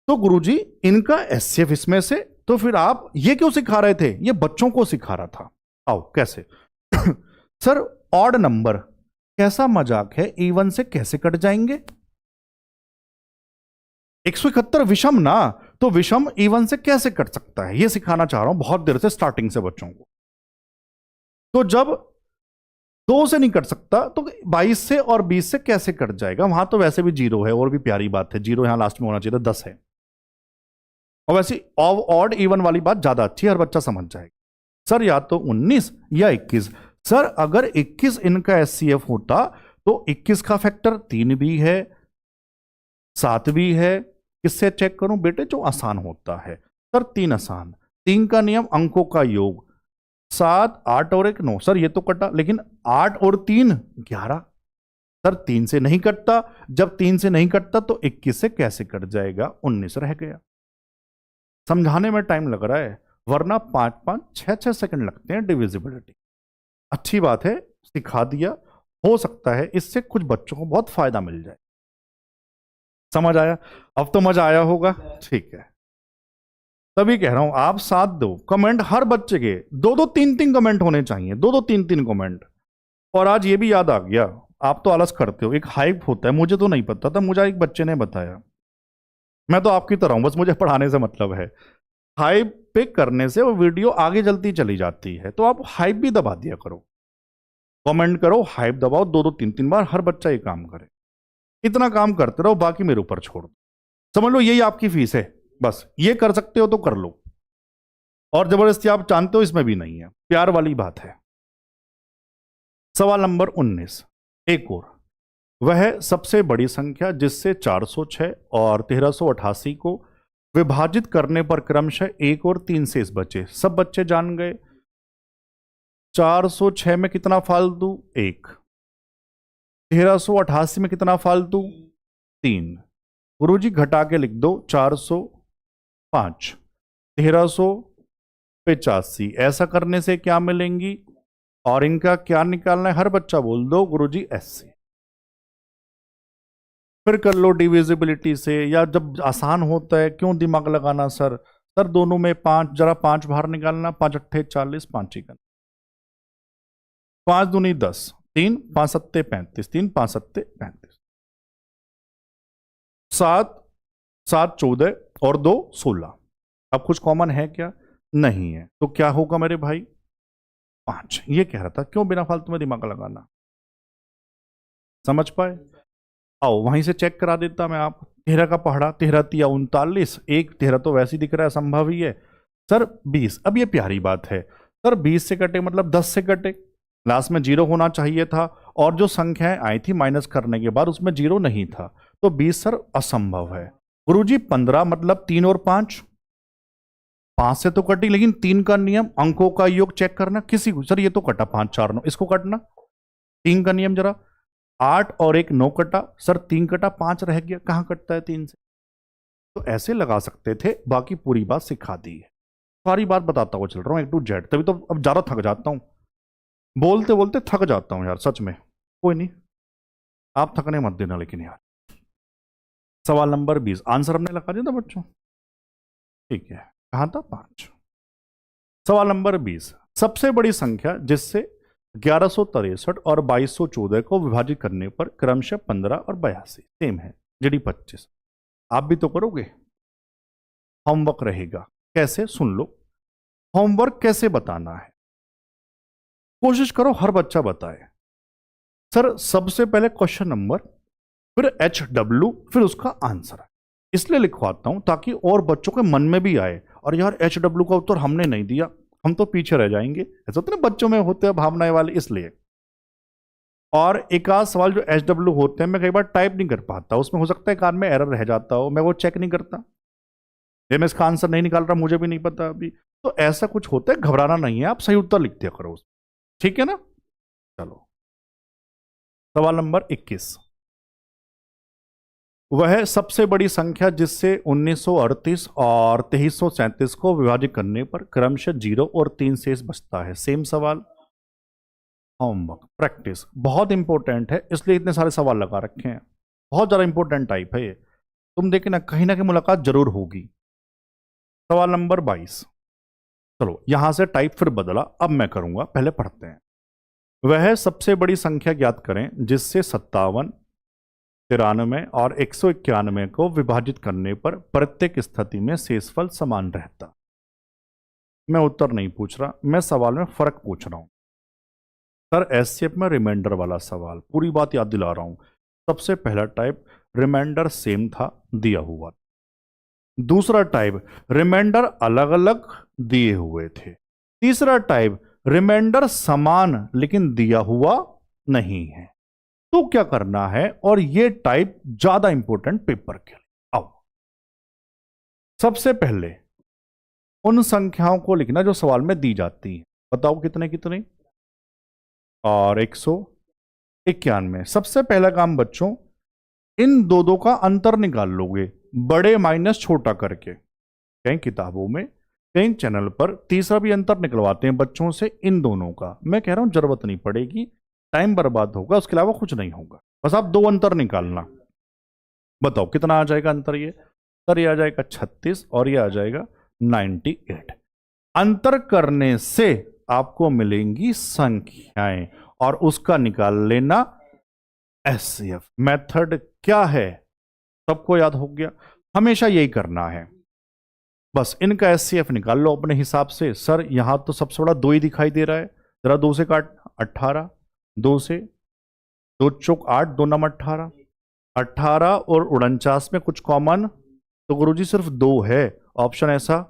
S1: तो गुरुजी इनका एचसीएफ इसमें से, तो फिर आप ये क्यों सिखा रहे थे? ये बच्चों को सिखा रहा था। आओ कैसे? सर ऑड नंबर, कैसा मजाक है, इवन से कैसे कट जाएंगे? 171 विषम ना, तो विषम इवन से कैसे कट सकता है, ये सिखाना चाह रहा हूं बहुत देर से, स्टार्टिंग से बच्चों को। तो जब 2 से नहीं कट सकता तो 22 से और 20 से कैसे कट जाएगा? वहां तो वैसे भी 0 है, और भी प्यारी बात है, 0 यहां लास्ट में होना चाहिए था, 10 है। और वैसे ऑड इवन वाली बात ज्यादा अच्छी है, हर बच्चा समझ जाएगा। सर या तो 19 या 21। सर अगर 21 इनका एचसीएफ होता तो 21 का फैक्टर 3 भी है, 7 भी है। किससे चेक करूं बेटे? जो आसान होता है। सर 3 आसान, 3 का नियम अंकों का योग, 7 8 और 1 9। सर ये तो कटा, लेकिन 8 और 3 11। सर 3 से नहीं कटता, जब 3 से नहीं कटता तो 21 से कैसे कट जाएगा? 19 रह गया। समझाने में टाइम लग रहा है, वरना 5 6 सेकंड लगते हैं डिविजिबिलिटी। अच्छी बात है, सिखा दिया, हो सकता है इससे कुछ बच्चों को बहुत फायदा मिल जाए। समझ आया? अब तो मजा आया होगा। ठीक है, तभी कह रहा हूं आप साथ दो, कमेंट हर बच्चे के 2 3 कमेंट होने चाहिए, 2 3 कमेंट। और आज ये भी याद आ गया, आप तो आलस करते हो, एक हाइप होता है, मुझे तो नहीं पता था, मुझे एक बच्चे ने बताया। मैं तो आपकी तरह हूं, बस मुझे पढ़ाने से मतलब है। हाइप पे करने से वो वीडियो आगे चलती चली जाती है, तो आप हाइप भी दबा दिया करो, कमेंट करो, हाइप दबाओ, 2 3 बार, हर बच्चा ये काम करे। इतना काम करते रहो, बाकी मेरे ऊपर छोड़ दो। समझ लो यही आपकी फीस है, बस ये कर सकते हो तो कर लो, और जबरदस्ती आप जानते हो इसमें भी नहीं है, प्यार वाली बात है। सवाल नंबर 19, एक और, वह सबसे बड़ी संख्या जिससे 406 और 1388 को विभाजित करने पर क्रमशः 1 और 3 शेष बचे। सब बच्चे जान गए। 406 में कितना फालतू? 1। 1388 में कितना फालतू? 3। गुरुजी घटा के लिख दो। 405, 1385। ऐसा करने से क्या मिलेंगी और इनका क्या निकालना है? हर बच्चा बोल दो गुरुजी 80। फिर कर लो डिविजिबिलिटी से, या जब आसान होता है क्यों दिमाग लगाना सर? सर दोनों में 5, जरा 5 बाहर निकालना। 5 अट्ठे 40, 5 ही करना। 5 दूनी 10, 3 5 सत्ते 35, 3 5 सत्ते 35, 7 7 14 और 2 16। अब कुछ कॉमन है क्या? नहीं है। तो क्या होगा मेरे भाई? 5। ये कह रहा था, क्यों बिना फालतू में दिमाग लगाना। समझ पाए? आओ वहीं से चेक करा देता मैं। आप 13 का पढ़ा, 13 तिया 39, 1 13 तो वैसे ही दिख रहा है, संभव ही है। सर 20, अब ये प्यारी बात है सर, 20 से कटे मतलब 10 से कटे, लास्ट में 0 होना चाहिए था, और जो संख्याएं आई थी माइनस करने के बाद उसमें 0 नहीं था, तो 20 सर असंभव है। गुरुजी 15 मतलब 3 और 5, 5 से तो कटी, लेकिन 3 का नियम अंकों का योग चेक करना किसी को। सर ये तो कटा 5 4 9, इसको कटना। 3 का नियम जरा, 8 और 1 9 कटा। सर 3 कटा 5 रह गया, कहां कटता है 3 से? तो ऐसे लगा सकते थे। बाकी पूरी बात सिखा दी है, सारी बात बताता हुआ चल रहा हूं A to Z, तभी तो अब ज्यादा थक जाता हूं, बोलते बोलते थक जाता हूं यार सच में। कोई नहीं, आप थकने मत देना लेकिन यार। सवाल नंबर 20, आंसर हमने लगा दिया था बच्चों, ठीक है। कहां था? 5। सवाल नंबर 20, सबसे बड़ी संख्या जिससे 1163 और 2214 को विभाजित करने पर क्रमशः 15 और 82 सेम है, जीडी 25। आप भी तो करोगे, होमवर्क रहेगा। कैसे? सुन लो, होमवर्क कैसे बताना है, कोशिश करो हर बच्चा बताए। सर सबसे पहले क्वेश्चन नंबर, फिर HW, फिर उसका आंसर। इसलिए लिखवाता हूं ताकि और बच्चों के मन में भी आए, और यार HW का उत्तर हमने नहीं दिया, हम तो पीछे रह जाएंगे। ऐसा तो ना बच्चों में होते हैं भावनाएं वाले, इसलिए। और एक आध सवाल जो HW होते हैं मैं कई बार टाइप नहीं कर पाता, उसमें हो सकता है एक आध में एरर रह जाता हो, मैं वो चेक नहीं करता, ये मैं इसका आंसर नहीं निकाल रहा, मुझे भी नहीं पता अभी। तो ऐसा कुछ होता है, घबराना नहीं है, आप सही उत्तर लिख दिया करो, ठीक है ना। चलो सवाल नंबर 21, वह सबसे बड़ी संख्या जिससे 1938 और 2337 को विभाजित करने पर क्रमशः 0 और 3 शेष बचता है। सेम सवाल। होमवर्क प्रैक्टिस बहुत इंपॉर्टेंट है, इसलिए इतने सारे सवाल लगा रखे हैं, बहुत ज्यादा इंपॉर्टेंट टाइप है ये। तुम देखना कहीं ना कहीं मुलाकात जरूर होगी। सवाल नंबर 22, चलो यहां से टाइप फिर बदला, अब मैं करूंगा, पहले पढ़ते हैं। वह सबसे बड़ी संख्या ज्ञात करें जिससे 57, 93 और 191 को विभाजित करने पर प्रत्येक स्थिति में शेषफल समान रहता। मैं उत्तर नहीं पूछ रहा, मैं सवाल में फर्क पूछ रहा हूं। सर एससीएफ में रिमाइंडर वाला सवाल, पूरी बात याद दिला रहा हूं। सबसे पहला टाइप रिमाइंडर सेम था, दिया हुआ। दूसरा टाइप रिमाइंडर अलग अलग दिए हुए थे। तीसरा टाइप रिमाइंडर समान लेकिन दिया हुआ नहीं है। तो क्या करना है, और ये टाइप ज्यादा इंपॉर्टेंट पेपर के लिए। आओ सबसे पहले उन संख्याओं को लिखना जो सवाल में दी जाती है। बताओ कितने कितने, और 191। सबसे पहला काम बच्चों, इन दो का अंतर निकाल लोगे, बड़े माइनस छोटा करके। कई किताबों में, कई चैनल पर तीसरा भी अंतर निकलवाते हैं बच्चों से, इन दोनों का। मैं कह रहा हूं जरूरत नहीं पड़ेगी, टाइम बर्बाद होगा, उसके अलावा कुछ नहीं होगा। बस आप 2 अंतर निकालना। बताओ कितना आ जाएगा अंतर? ये सर ये आ जाएगा 36 और ये आ जाएगा 98। अंतर करने से आपको मिलेंगी संख्याएं, और उसका निकाल लेना एचसीएफ। मेथड क्या है सबको याद हो गया, हमेशा यही करना है। बस इनका एचसीएफ निकाल लो अपने हिसाब से। सर यहां तो सबसे बड़ा 2 ही दिखाई दे रहा है, जरा 2 से काट। 18, 2 से 2 चौक 8, 2 नम 18। 18 और 49 में कुछ कॉमन, तो गुरुजी सिर्फ 2 है। ऑप्शन ऐसा।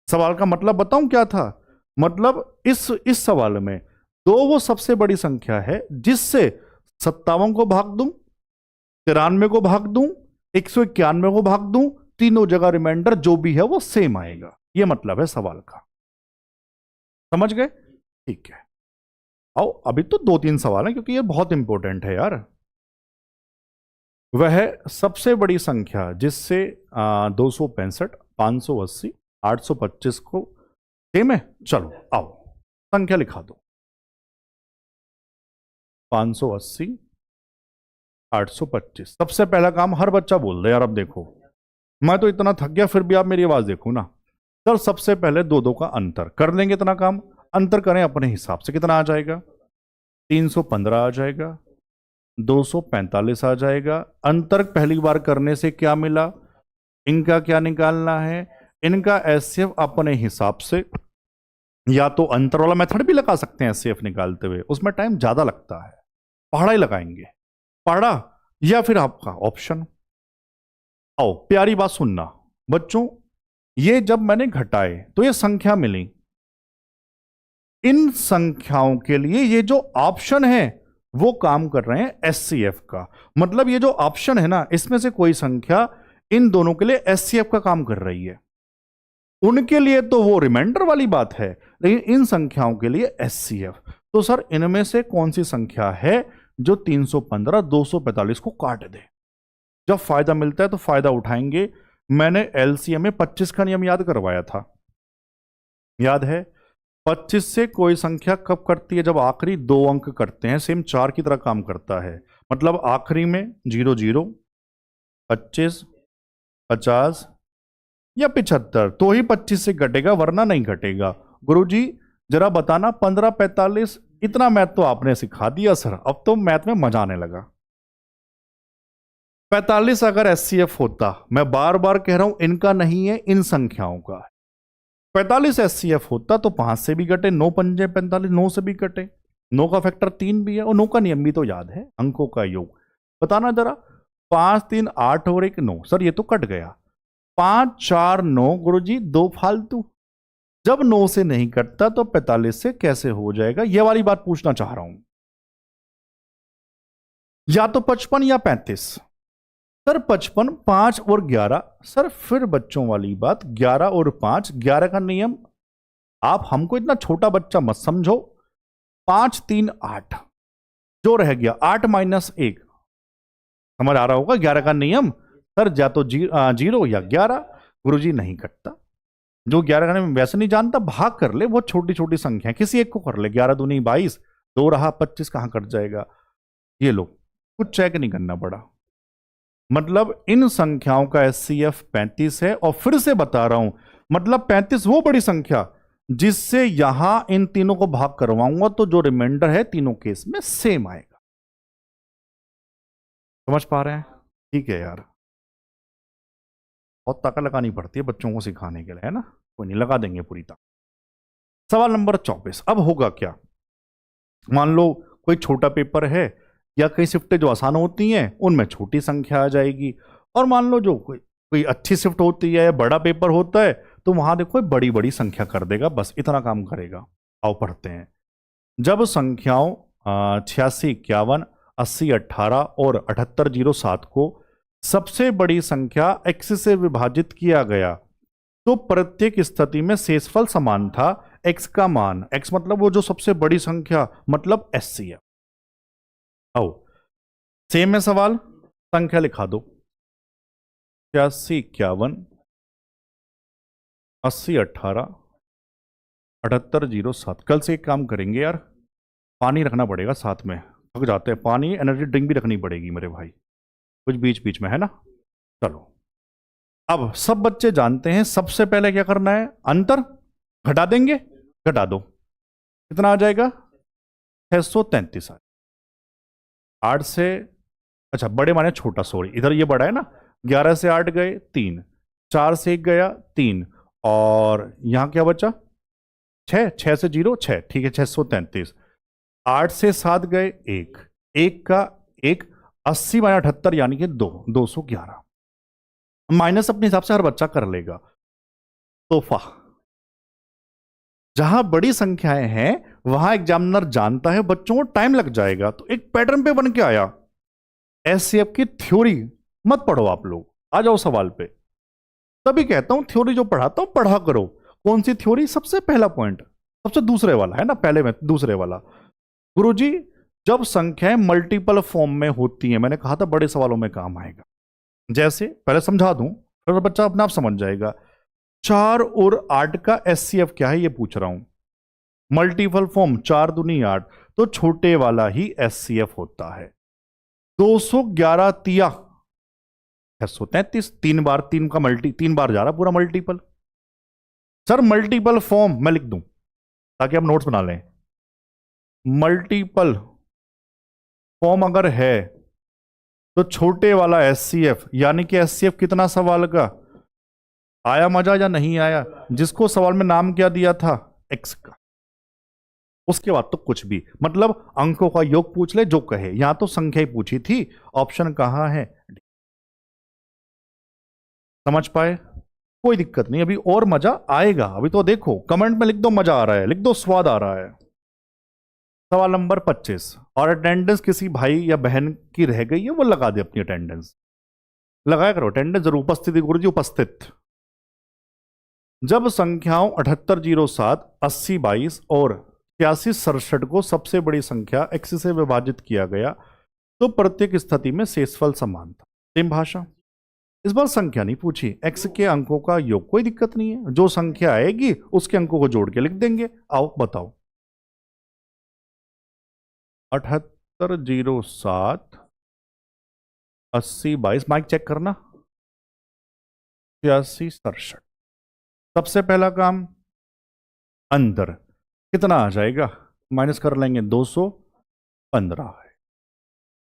S1: सवाल का मतलब बताऊं क्या था? मतलब इस सवाल में 2 वो सबसे बड़ी संख्या है जिससे 57 को भाग दूं, 93 को भाग दूं, 191 को भाग दूं, तीनों जगह रिमाइंडर जो भी है वो सेम आएगा। ये मतलब है सवाल का। समझ गए? ठीक है, आओ अभी तो 2-3 सवाल हैं क्योंकि ये बहुत इंपॉर्टेंट है यार। वह सबसे बड़ी संख्या जिससे 265, 580, 825 को सेम है। चलो आओ संख्या लिखा दो। 580, 825। सबसे पहला काम हर बच्चा बोल दे यार। अब देखो मैं तो इतना थक गया, फिर भी आप मेरी आवाज देखो ना। चल सबसे पहले दो दो का अंतर कर लेंगे। इतना काम अंतर करें अपने हिसाब से, कितना आ जाएगा? 315 आ जाएगा, 245 आ जाएगा। अंतर पहली बार करने से क्या मिला? इनका क्या निकालना है? इनका एचसीएफ अपने हिसाब से, या तो अंतर वाला मेथड भी लगा सकते हैं एचसीएफ निकालते हुए, उसमें टाइम ज्यादा लगता है, पहाड़ा ही लगाएंगे। पहाड़ा या फिर आपका ऑप्शन। आओ प्यारी बात सुनना बच्चों, ये जब मैंने घटाए तो ये संख्या मिली। इन संख्याओं के लिए ये जो ऑप्शन है वो काम कर रहे हैं एचसीएफ का। मतलब ये जो ऑप्शन है ना, इसमें से कोई संख्या इन दोनों के लिए एचसीएफ का काम कर रही है। उनके लिए तो वो रिमाइंडर वाली बात है, लेकिन इन संख्याओं के लिए एचसीएफ। तो सर इनमें से कौन सी संख्या है जो 315, 245 को काट दे? जब फायदा मिलता है तो फायदा उठाएंगे। मैंने एलसीएम में 25 का नियम याद करवाया था, याद है? 25 से कोई संख्या कब करती है? जब आखिरी 2 अंक करते हैं। सेम 4 की तरह काम करता है। मतलब आखिरी में 00, 25, 50 या 75 तो ही 25 से घटेगा, वरना नहीं घटेगा। गुरुजी जरा बताना 15, 45। इतना मैथ तो आपने सिखा दिया सर, अब तो मैथ में मजा आने लगा। 45 अगर एचसीएफ होता, मैं बार बार कह रहा हूं इनका नहीं है, इन संख्याओं का। 45 एचसीएफ होता तो 5 से भी कटे, 9 पंजे 45, 9 से भी कटे। 9 का फैक्टर 3 भी है, और 9 का नियम भी तो याद है, अंकों का योग। बताना जरा, 5, 3, 8 और 1 9। सर ये तो कट गया। 5, 4, 9 गुरुजी 2 फालतू। जब 9 से नहीं कटता तो 45 से कैसे हो जाएगा? यह वाली बात पूछना चाह रहा हूं। या तो 55 या 35। सर 55, 5 और 11। सर फिर बच्चों वाली बात, 11 और 5, 11 का नियम। आप हमको इतना छोटा बच्चा मत समझो। 5, 3, 8 जो रह गया, 8 माइनस 1। समझ आ रहा होगा 11 का नियम। सर या तो 0 या 11। गुरुजी नहीं कटता। जो 11 का नियम वैसे नहीं जानता, भाग कर ले, वो छोटी छोटी संख्या किसी एक को कर ले। 11 दूनी 22, 2 रहा 25, कहां कट जाएगा? ये लो, कुछ चेक नहीं करना पड़ा। मतलब इन संख्याओं का एचसीएफ 35 है। और फिर से बता रहा हूं, मतलब 35 वो बड़ी संख्या जिससे यहां इन तीनों को भाग करवाऊंगा तो जो रिमाइंडर है तीनों केस में सेम आएगा। समझ पा रहे हैं? ठीक है यार, बहुत ताकत लगानी पड़ती है बच्चों को सिखाने के लिए, है ना? कोई नहीं, लगा देंगे पूरी ताकत। सवाल नंबर 24। अब होगा क्या? मान लो कोई छोटा पेपर है, या कई शिफ्टें जो आसान होती हैं उनमें छोटी संख्या आ जाएगी, और मान लो जो कोई अच्छी शिफ्ट होती है या बड़ा पेपर होता है तो वहां देखो बड़ी बड़ी संख्या कर देगा। बस इतना काम करेगा। आओ पढ़ते हैं। जब संख्याओं 86, 51, 80, 18 और 7807 को सबसे बड़ी संख्या x से विभाजित किया गया तो प्रत्येक स्थिति में शेषफल समान था। x का मान, x मतलब वो जो सबसे बड़ी संख्या, मतलब एचसीएफ। आओ सेम है सवाल, संख्या लिखा दो। 86, 51, 80, 18, 7807। कल से एक काम करेंगे यार, पानी रखना पड़ेगा साथ में, थक जाते हैं। पानी, एनर्जी ड्रिंक भी रखनी पड़ेगी मेरे भाई, कुछ बीच बीच में, है ना? चलो अब सब बच्चे जानते हैं सबसे पहले क्या करना है, अंतर घटा देंगे। घटा दो, कितना आ जाएगा? 633। 8 से, अच्छा बड़े माने छोटा, सॉरी इधर ये बड़ा है ना। 11 से 8 गए 3, 4 से 1 गया 3, और यहां क्या बचा? 6, 6 से 0 6, ठीक है 633। 8 से 7 गए 1, 1 का 1, 80 माइनस 78 यानी कि 2, 211। माइनस अपने हिसाब से हर बच्चा कर लेगा। तोहफा, जहां बड़ी संख्याएं हैं वहां एग्जामिनर जानता है बच्चों को टाइम लग जाएगा, तो एक पैटर्न पे बन के आया। एचसीएफ की थ्योरी मत पढ़ो आप लोग, आ जाओ सवाल पे। तभी कहता हूं थ्योरी जो पढ़ाता हूं पढ़ा करो। कौन सी थ्योरी? सबसे पहला पॉइंट, सबसे दूसरे वाला है ना, पहले में दूसरे वाला। गुरुजी जब संख्याएं मल्टीपल फॉर्म में होती हैं, मैंने कहा था बड़े सवालों में काम आएगा। जैसे पहले समझा दूं, फिर बच्चा अपने आप समझ जाएगा। 4 और 8 का एचसीएफ क्या है ये पूछ रहा हूं। मल्टीपल फॉर्म 4 दूनी 8, तो छोटे वाला ही एचसीएफ होता है। 211 तिया 633, 3 बार 3 का मल्टी, 3 बार जा रहा पूरा मल्टीपल। सर मल्टीपल फॉर्म मैं लिख दूं ताकि आप नोट्स बना लें। मल्टीपल फॉर्म अगर है तो छोटे वाला एचसीएफ, यानी कि एचसीएफ कितना सवाल का आया? मजा या नहीं आया? जिसको सवाल में नाम क्या दिया था? एक्स का। उसके बाद तो कुछ भी, मतलब अंकों का योग पूछ ले जो कहे। यहां तो संख्या ही पूछी थी, ऑप्शन कहां है? समझ पाए? कोई दिक्कत नहीं, अभी और मजा आएगा। अभी तो देखो, कमेंट में लिख दो मजा आ रहा है, लिख दो स्वाद आ रहा है। सवाल नंबर 25, और अटेंडेंस किसी भाई या बहन की रह गई है, वो लगा दे अपनी अटेंडेंस, लगाया करो अटेंडेंस जरूर। उपस्थिति गुरुजी उपस्थित। जब संख्याओं 7807, 8022 और 8667 को सबसे बड़ी संख्या x से विभाजित किया गया तो प्रत्येक स्थिति में शेषफल समान था। सेम भाषा। इस बार संख्या नहीं पूछी, x के अंकों का योग, कोई दिक्कत नहीं है, जो संख्या आएगी उसके अंकों को जोड़ के लिख देंगे। आओ बताओ। 7807, 8022, माइक चेक करना, 8667। सबसे पहला काम अंदर कितना आ जाएगा, माइनस कर लेंगे, 215 है,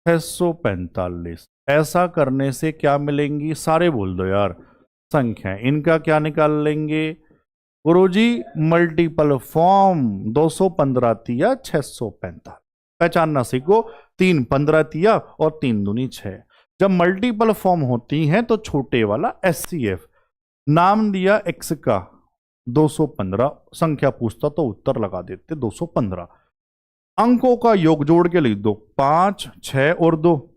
S1: 645। ऐसा करने से क्या मिलेंगी? सारे बोल दो यार संख्या। इनका क्या निकाल लेंगे गुरुजी? Multiple form. 215 तिया 645, पहचानना सीखो। 3 15 तिया और 3 दूनी 6। जब मल्टीपल फॉर्म होती हैं तो छोटे वाला एचसीएफ, नाम दिया एक्स का 215, संख्या पूछता तो उत्तर लगा देते 215। अंकों का योग जोड़ के लिख दो, 5 6 और 2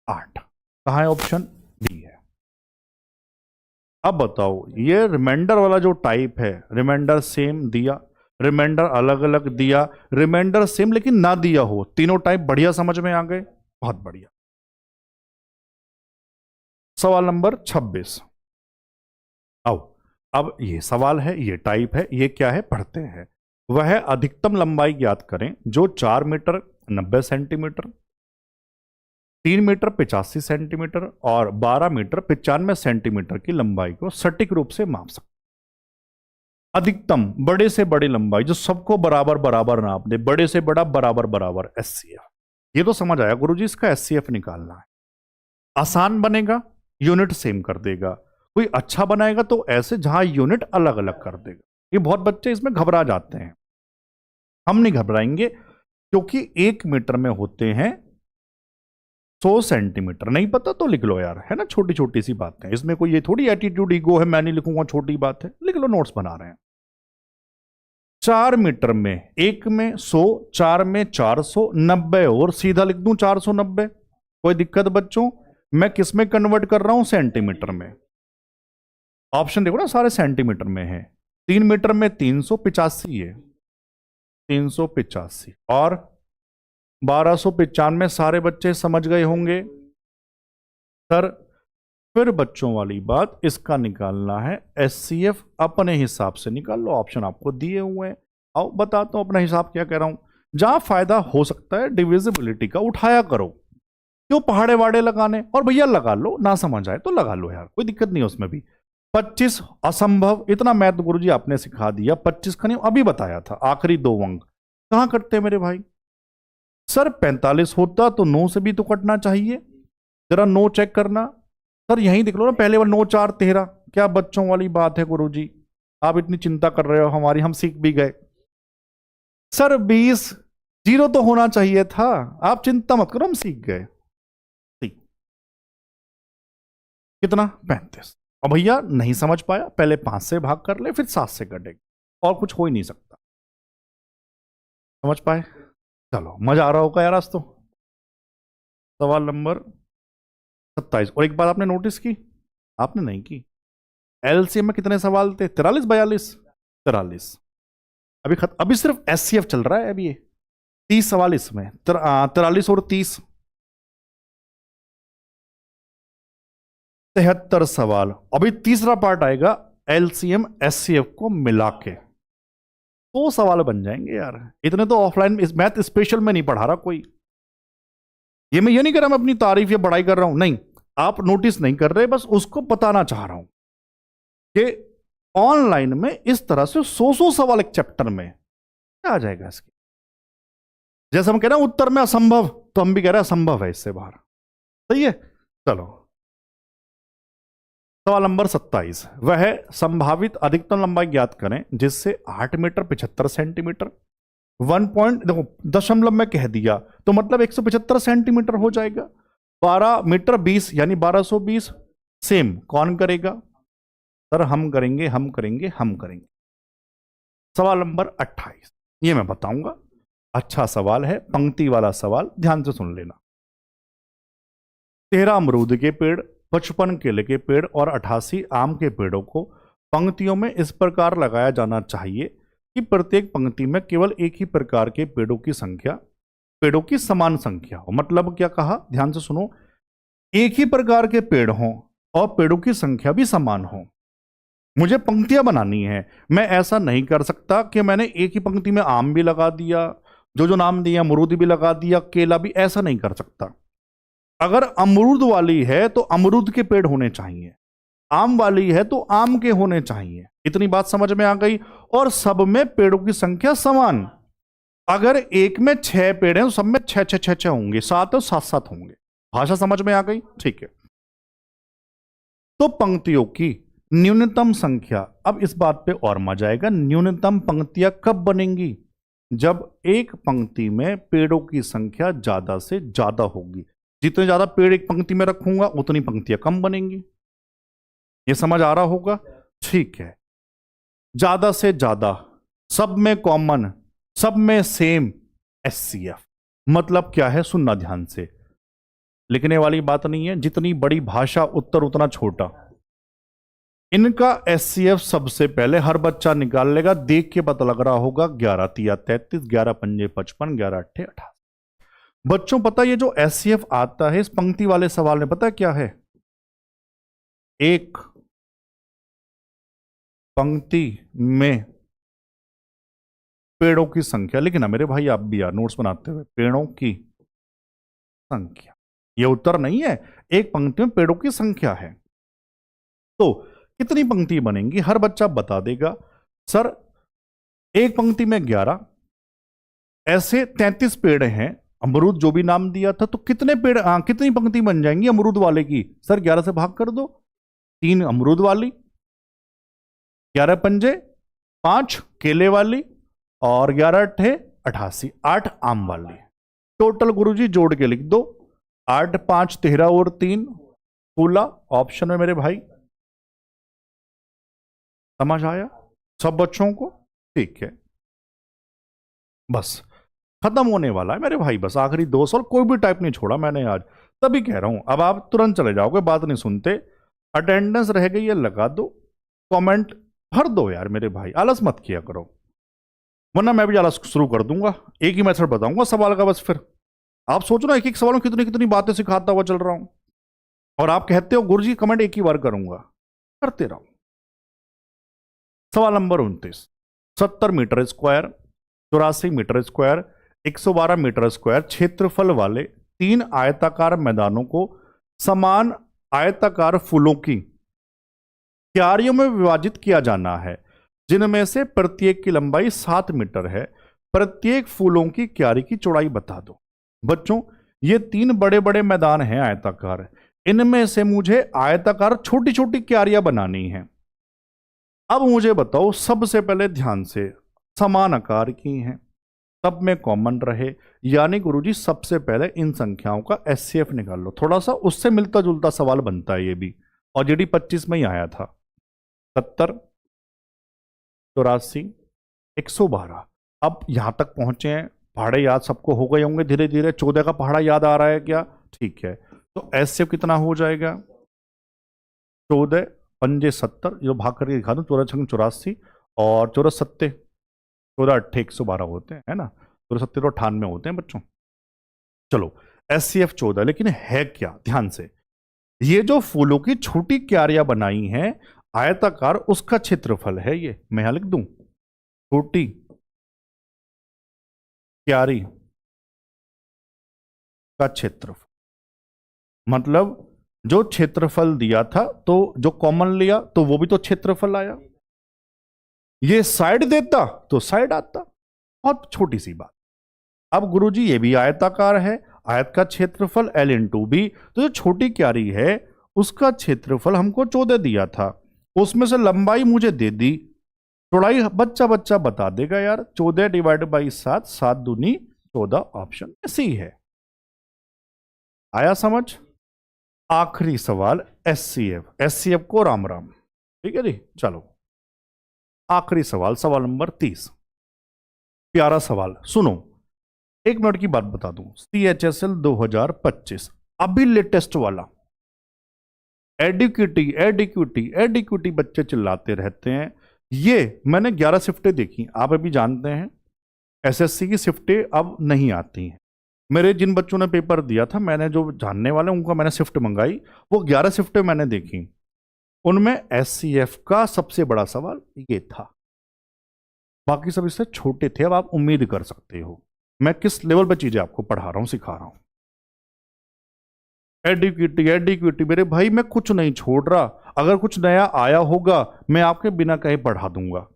S1: 8। कहां है? ऑप्शन बी है। अब बताओ, ये रिमाइंडर वाला जो टाइप है, रिमाइंडर सेम दिया, रिमाइंडर अलग अलग दिया, रिमाइंडर सेम लेकिन ना दिया हो, तीनों टाइप बढ़िया समझ में आ गए? बहुत बढ़िया। सवाल नंबर 26। आओ, अब ये सवाल है, ये टाइप है, ये क्या है पढ़ते हैं। वह अधिकतम लंबाई ज्ञात करें जो 4 मीटर 90 सेंटीमीटर, 3 मीटर 85 सेंटीमीटर और 12 मीटर 95 सेंटीमीटर की लंबाई को सटीक रूप से माप सकते। अधिकतम बड़े से बड़ी लंबाई जो सबको बराबर बराबर नाप दे, बड़े से बड़ा बराबर बराबर एचसीएफ। ये तो समझ आया गुरुजी, इसका एचसीएफ निकालना है। आसान बनेगा, यूनिट सेम कर देगा। कोई अच्छा बनाएगा तो ऐसे जहां यूनिट अलग अलग कर देगा। ये बहुत बच्चे इसमें घबरा जाते हैं, हम नहीं घबराएंगे, क्योंकि 1 मीटर में होते हैं 100 सेंटीमीटर। नहीं पता तो लिख लो यार, है ना, छोटी छोटी सी बातें। इसमें कोई ये थोड़ी एटीट्यूड ईगो है, मैं नहीं लिखूंगा, छोटी बात है, लिख लो, नोट्स बना रहे हैं। 4 मीटर में 1 में 100, 4 में 400, 90 और सीधा लिख दूं 490। कोई दिक्कत बच्चों? मैं किस में कन्वर्ट कर रहा हूं? सेंटीमीटर में। ऑप्शन देखो ना, सारे सेंटीमीटर में है। 3 मीटर में 385 है, 385 और 1295। सारे बच्चे समझ गए होंगे सर। फिर बच्चों वाली बात, इसका निकालना है एचसीएफ, अपने हिसाब से निकाल लो, ऑप्शन आपको दिए हुए हैं। आओ बताता हूं अपना हिसाब क्या कह रहा हूं। जहां फायदा हो सकता है डिविजिबिलिटी का उठाया करो, क्यों पहाड़े वाड़े लगाने। और भैया लगा लो, ना समझ आए तो लगा लो यार, कोई दिक्कत नहीं है उसमें भी। 25 असंभव, इतना मैथ गुरुजी आपने सिखा दिया। 25 का नहीं, अभी बताया था, आखिरी 2 अंक कहां कटते मेरे भाई? सर 45 होता तो 9 से भी तो कटना चाहिए, जरा 9 चेक करना। सर यहीं देख लो ना, पहले वाला 9 4 13। क्या बच्चों वाली बात है गुरुजी, आप इतनी चिंता कर रहे हो हमारी, हम सीख भी गए। सर 20 0 तो होना चाहिए था, आप चिंता मत करो, हम सीख गए। कितना? 35। और भैया नहीं समझ पाया, पहले 5 से भाग कर ले, फिर 7 से कटेगा, और कुछ हो ही नहीं सकता। समझ पाए? चलो, मजा आ रहा होगा यार आज तो। सवाल नंबर 27। और एक बात आपने नोटिस की, आपने नहीं की, एलसीएम में कितने सवाल थे? 43 42 43। अभी सिर्फ एससीएफ चल रहा है, अभी ये 30 सवाल इसमें, 43 और 30 73 सवाल। अभी तीसरा पार्ट आएगा एलसीएम एससीएफ को मिला के, 100 सवाल बन जाएंगे यार। इतने तो ऑफलाइन मैथ स्पेशल में नहीं पढ़ा रहा कोई। ये नहीं कर रहा मैं अपनी तारीफ या बड़ाई कर रहा हूं, नहीं, आप नोटिस नहीं कर रहे, बस उसको बताना चाह रहा हूं कि ऑनलाइन में इस तरह से 100 सवाल एक चैप्टर में क्या आ जाएगा इसके। जैसे हम कह रहे हैं उत्तर में असंभव, तो हम भी कह रहे हैं असंभव है इससे बाहर। सही है। चलो सवाल नंबर 27, वह है संभावित अधिकतम लंबाई ज्ञात करें जिससे 8 मीटर 75 सेंटीमीटर 1 पॉइंट, देखो दशमलव में कह दिया तो मतलब 175 सेंटीमीटर हो जाएगा। 12 मीटर 20 यानी 1220। सेम कौन करेगा? सर हम करेंगे, हम करेंगे, हम करेंगे। सवाल नंबर 28, ये मैं बताऊंगा। अच्छा सवाल है, पंक्ति वाला सवाल, ध्यान से सुन लेना। 13 अमरूद के पेड़, 55 केले के पेड़ और 88 आम के पेड़ों को पंक्तियों में इस प्रकार लगाया जाना चाहिए कि प्रत्येक पंक्ति में केवल एक ही प्रकार के पेड़ों की संख्या, पेड़ों की समान संख्या हो। मतलब क्या कहा, ध्यान से सुनो, एक ही प्रकार के पेड़ हों और पेड़ों की संख्या भी समान हो। मुझे पंक्तियां बनानी है, मैं ऐसा नहीं कर सकता कि मैंने एक ही पंक्ति में आम भी लगा दिया, जो नाम दिया, अमरूद भी लगा दिया, केला भी, ऐसा नहीं कर सकता। अगर अमरूद वाली है तो अमरूद के पेड़ होने चाहिए, आम वाली है तो आम के होने चाहिए। इतनी बात समझ में आ गई। और सब में पेड़ों की संख्या समान। अगर एक में 6 पेड़ हैं तो सब में 6 होंगे, 7 तो 7 होंगे। भाषा समझ में आ गई? ठीक है। तो पंक्तियों की न्यूनतम संख्या, अब इस बात पे और मजा आएगा, न्यूनतम पंक्तियां कब बनेंगी? जब एक पंक्ति में पेड़ों की संख्या ज्यादा से ज्यादा होगी। जितने ज्यादा पेड़ एक पंक्ति में रखूंगा उतनी पंक्तियां कम बनेंगी। ये समझ आ रहा होगा? ठीक है। ज्यादा से ज्यादा, सब में कॉमन, सब में सेम, एससीएफ। मतलब क्या है, सुनना ध्यान से, लिखने वाली बात नहीं है। जितनी बड़ी भाषा उत्तर उतना छोटा। इनका एससीएफ सबसे पहले हर बच्चा निकाल लेगा, देख के पता लग रहा होगा। 11 तिया 33, 11 पंजे 55, 11 अट्ठे 88। बच्चों पता ये जो एससीएफ आता है इस पंक्ति वाले सवाल में, पता क्या है? एक पंक्ति में पेड़ों की संख्या, लिखना मेरे भाई आप भी यार नोट्स बनाते हुए, पेड़ों की संख्या। ये उत्तर नहीं है, एक पंक्ति में पेड़ों की संख्या है। तो कितनी पंक्ति बनेंगी? हर बच्चा बता देगा। सर एक पंक्ति में 11, ऐसे 33 पेड़ हैं, अमरूद जो भी नाम दिया था, तो कितने पेड़, कितनी पंक्ति बन जाएंगी अमरूद वाले की? सर 11 से भाग कर दो, 3 अमरूद वाली, 11 पंजे 5 केले वाली और 11 अट्ठे 88, 8 आम वाली। टोटल गुरुजी जोड़ के लिख दो, 8 5 13 और 3 16 ऑप्शन में मेरे भाई। समझ आया सब बच्चों को? ठीक है, बस खत्म होने वाला है मेरे भाई, बस आखिरी 2 सवाल, कोई भी टाइप नहीं छोड़ा मैंने आज, तभी कह रहा हूं। अब आप तुरंत चले जाओगे, बात नहीं सुनते। अटेंडेंस रह गई है, लगा दो, कमेंट भर दो यार मेरे भाई, आलस मत किया करो, वरना मैं भी आलस शुरू कर दूंगा। एक ही मेथड बताऊंगा सवाल का, बस फिर आप सोचो ना, एक एक सवाल में कितनी कितनी बातें सिखाता हुआ चल रहा हूं, और आप कहते हो गुरुजी कमेंट एक ही बार करूंगा, करते रहो। सवाल number 29, 70 metre square, 84 metre square, 112 metre square क्षेत्रफल वाले 3 आयताकार मैदानों को समान आयताकार फूलों की क्यारियों में विभाजित किया जाना है, जिनमें से प्रत्येक की लंबाई 7 मीटर है। प्रत्येक फूलों की क्यारी की चौड़ाई बता दो। बच्चों ये 3 बड़े बड़े मैदान हैं आयताकार, इनमें से मुझे आयताकार छोटी छोटी क्यारियां बनानी है। अब मुझे बताओ, सबसे पहले ध्यान से, समान आकार की हैं, सब में कॉमन रहे, यानी गुरुजी सबसे पहले इन संख्याओं का एचसीएफ निकाल लो। थोड़ा सा उससे मिलता जुलता सवाल बनता है ये भी, और जीडी 25 में ही आया था। 70, 84, 112। अब यहां तक पहुंचे हैं, पहाड़े याद सबको हो गए होंगे धीरे धीरे। 14 का पहाड़ा याद आ रहा है क्या? ठीक है, तो एचसीएफ कितना हो जाएगा? 14 पंजे 70, जो भाग करके दिखा दूं, 14×6 = 84 और 14×7 14×8 112 होते हैं, है ना? 14×7 तो 98 होते हैं बच्चों। चलो, एचसीएफ 14, लेकिन है क्या? ध्यान से, ये जो फूलों की छोटी क्यारियां बनाई हैं आयताकार, उसका क्षेत्रफल है ये। मैं यहां लिख दूं, छोटी क्यारी का क्षेत्रफल, मतलब जो क्षेत्रफल दिया था तो जो कॉमन लिया तो वो भी तो क्षेत्रफल आया। ये साइड देता तो साइड आता। बहुत छोटी सी बात। अब गुरुजी ये भी आयताकार है, आयत का क्षेत्रफल L × B, तो जो छोटी क्यारी है उसका क्षेत्रफल हमको 14 दिया था, उसमें से लंबाई मुझे दे दी, चौड़ाई बच्चा बच्चा बता देगा यार। 14/7, 7 दूनी 14, ऑप्शन सी है। आया समझ? आखिरी सवाल एचसीएफ। एचसीएफ को राम राम। ठीक है जी, चलो आखिरी सवाल, सवाल नंबर 30। प्यारा सवाल, सुनो, 1 मिनट की बात बता दूं। CHSL 2025 अभी लेटेस्ट वाला, एडिक्विटी एडिक्विटी एडिक्विटी बच्चे चिल्लाते रहते हैं। ये मैंने 11 शिफ्टें देखी, आप अभी जानते हैं एसएससी की शिफ्टें अब नहीं आती हैं। मेरे जिन बच्चों ने पेपर दिया था, मैंने जो जानने वाले उनका मैंने शिफ्ट मंगाई, वो 11 शिफ्टें मैंने देखी। उनमें एचसीएफ का सबसे बड़ा सवाल ये था, बाकी सब इससे छोटे थे। अब आप उम्मीद कर सकते हो मैं किस लेवल पर चीजें आपको पढ़ा रहा हूं, सिखा रहा हूं। एडिक्विटी एडिक्विटी मेरे भाई, मैं कुछ नहीं छोड़ रहा। अगर कुछ नया आया होगा मैं आपके बिना कहे पढ़ा दूंगा।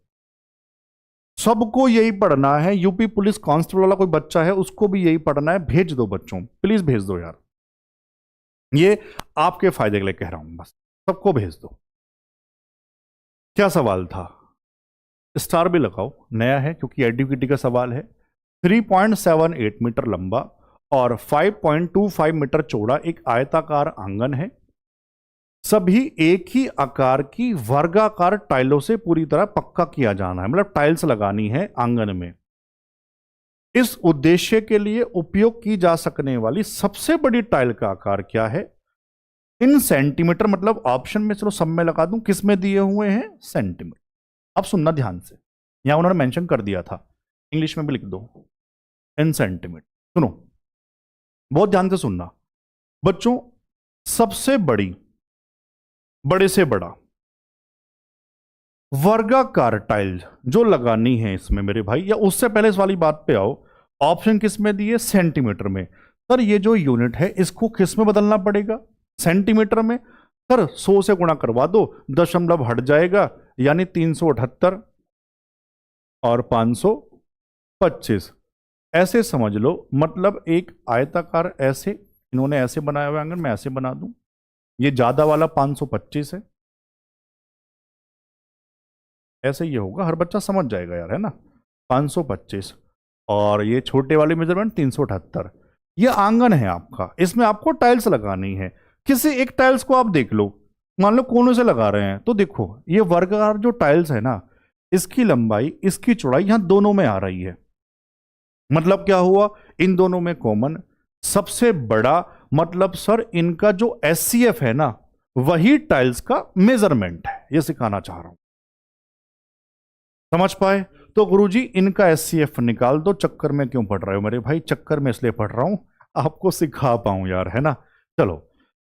S1: सबको यही पढ़ना है। यूपी पुलिस कांस्टेबल वाला कोई बच्चा है, उसको भी यही पढ़ना है। भेज दो बच्चों, प्लीज भेज दो यार, ये आपके फायदे के लिए कह रहा हूं, बस सबको भेज दो। क्या सवाल था? स्टार भी लगाओ, नया है क्योंकि एडिक्विटी का सवाल है। 3.78 मीटर लंबा और 5.25 मीटर चौड़ा एक आयताकार आंगन है। सभी एक ही आकार की वर्गाकार टाइलों से पूरी तरह पक्का किया जाना है, मतलब टाइल्स लगानी है आंगन में। इस उद्देश्य के लिए उपयोग की जा सकने वाली सबसे बड़ी टाइल का आकार क्या है? इन सेंटीमीटर, मतलब ऑप्शन में चलो सब में लगा दूं, किस में दिए हुए हैं? सेंटीमीटर। अब सुनना ध्यान से, यहां उन्होंने मेंशन कर दिया था, इंग्लिश में भी लिख दो इन सेंटीमीटर। सुनो, बहुत ध्यान से सुनना बच्चों। सबसे बड़ी, बड़े से बड़ा वर्गाकार टाइल जो लगानी है इसमें मेरे भाई, या उससे पहले इस वाली बात पे आओ, ऑप्शन किस में दिए? सेंटीमीटर में। सर ये जो यूनिट है इसको किस में बदलना पड़ेगा? सेंटीमीटर में। सर 100 से गुणा करवा दो, दशमलव हट जाएगा, यानी 378 और 525 ऐसे समझ लो। मतलब एक आयताकार ऐसे, इन्होंने ऐसे बनाया हुआ आंगन, मैं ऐसे बना दूं, ये ज्यादा वाला 525 है, ऐसे ये होगा, हर बच्चा समझ जाएगा यार, है ना? 525 और ये छोटे वाले मेजरमेंट 378। ये आंगन है आपका, इसमें आपको टाइल्स लगानी है। किसी एक टाइल्स को आप देख लो, मान लो कोनों से लगा रहे हैं, तो देखो ये वर्गाकार जो टाइल्स है ना, इसकी लंबाई इसकी चौड़ाई यहां दोनों में आ रही है। मतलब क्या हुआ? इन दोनों में कॉमन सबसे बड़ा, मतलब सर इनका जो एचसीएफ है ना, वही टाइल्स का मेजरमेंट है। ये सिखाना चाह रहा हूं, समझ पाए? तो गुरुजी इनका एचसीएफ निकाल दो। चक्कर में क्यों पढ़ रहे हो मेरे भाई? चक्कर में इसलिए पढ़ रहा हूं आपको सिखा पाऊं यार, है ना? चलो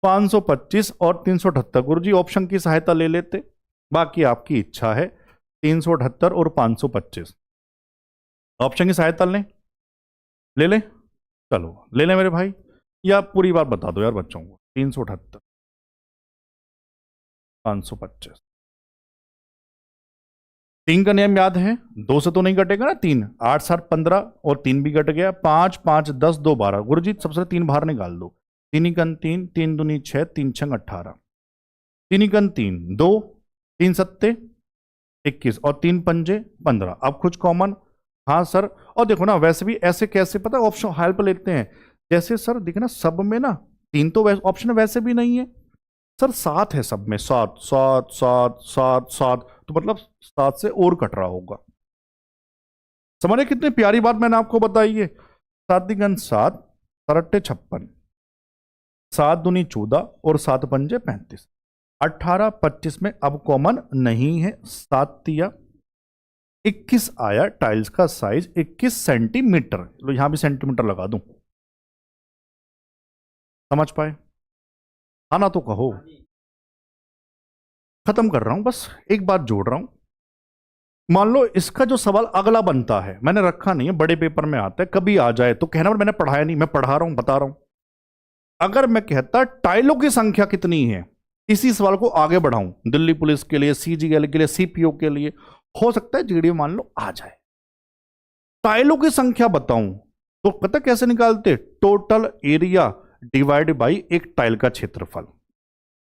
S1: 525 और 378 गुरुजी ऑप्शन की सहायता ले लेते, बाकी आपकी इच्छा है। 378 और 525 ऑप्शन की सहायता लें, ले लें? चलो ले लें मेरे भाई, या पूरी बात बता दो यार बच्चों को। 378 525, 3 का नियम याद है, 2 से तो नहीं घटेगा ना। 3 8 7 15 और 3 भी घट गया। 5 5 10 2 12 गुरुजी सबसे 3 बाहर निकाल दो। 3 कन 3, 3 दूनी 6, 3 छंग 18, 3 कन 3 2, 3 सत्ते 21 और 3 पंजे 15। अब कुछ कॉमन? हाँ सर। और देखो ना, वैसे भी ऐसे कैसे पता, ऑप्शन हेल्प लेते हैं। जैसे सर देखना सब में ना 3 तो ऑप्शन वैसे भी नहीं है सर, 7 है सब में, 7 7 7 7 7, तो मतलब 7 से और कट रहा होगा। समझे कितनी प्यारी बात मैंने आपको बताई है? 7 × 7 = 56, 7 दूनी 14 और 7 पंजे 35। 18 25 में अब कॉमन नहीं है, 7 तिया 21 आया। टाइल्स का साइज 21 सेंटीमीटर। लो यहां भी सेंटीमीटर लगा दूं, समझ पाए? हाँ ना तो कहो। खत्म कर रहा हूं, बस एक बात जोड़ रहा हूं। मान लो इसका जो सवाल अगला बनता है, मैंने रखा नहीं है, बड़े पेपर में आता है, कभी आ जाए तो कहना मैंने पढ़ाया नहीं, मैं पढ़ा रहा हूं, बता रहा हूं। अगर मैं कहता टाइलों की संख्या कितनी है, इसी सवाल को आगे बढ़ाऊं, दिल्ली पुलिस के लिए, सीजीएल के लिए, सीपीओ के लिए, हो सकता है जीडी मान लो आ जाए। टाइलों की संख्या बताऊं तो पता कैसे निकालते? टोटल एरिया डिवाइड बाई एक टाइल का क्षेत्रफल।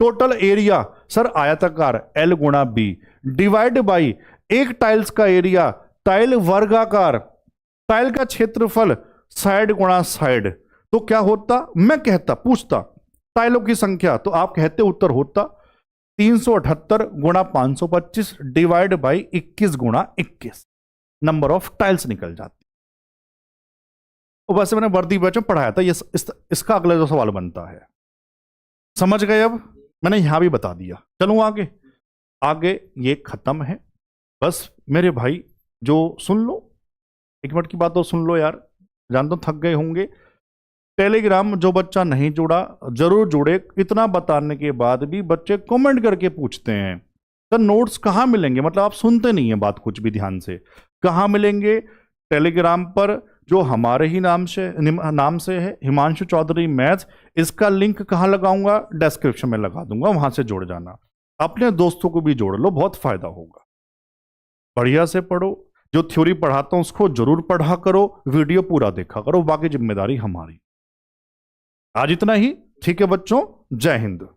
S1: टोटल एरिया सर आयताकार L गुणा बी डिवाइड बाई एक टाइल्स का एरिया, टाइल वर्गाकार, टाइल का क्षेत्रफल साइड गुणा साइड। तो क्या होता? मैं कहता, पूछता टाइलों की संख्या, तो आप कहते उत्तर होता 378 गुणा 525 डिवाइड बाई 21 गुणा 21। नंबर ऑफ टाइल्स निकल जाती। वैसे मैंने वर्दी बैच में पढ़ाया था, ये इसका अगला जो सवाल बनता है, समझ गए? अब मैंने यहां भी बता दिया। चलूं आगे। आगे ये खत्म है। बस मेरे भाई जो सुन लो, 1 मिनट की बात तो सुन लो यार, जान तो थक गए होंगे। टेलीग्राम जो बच्चा नहीं जुड़ा जरूर जुड़े। इतना बताने के बाद भी बच्चे कमेंट करके पूछते हैं सर नोट्स कहाँ मिलेंगे, मतलब आप सुनते नहीं है बात कुछ भी ध्यान से। कहाँ मिलेंगे? टेलीग्राम पर जो हमारे ही नाम से है, हिमांशु चौधरी मैथ्स। इसका लिंक कहाँ लगाऊंगा? डिस्क्रिप्शन में लगा दूंगा, वहां से जुड़ जाना। अपने दोस्तों को भी जोड़ लो, बहुत फायदा होगा। बढ़िया से पढ़ो, जो थ्योरी पढ़ाता हूं उसको जरूर पढ़ा करो, वीडियो पूरा देखा करो, बाकी जिम्मेदारी हमारी। आज इतना ही, ठीक है बच्चों, जय हिंद।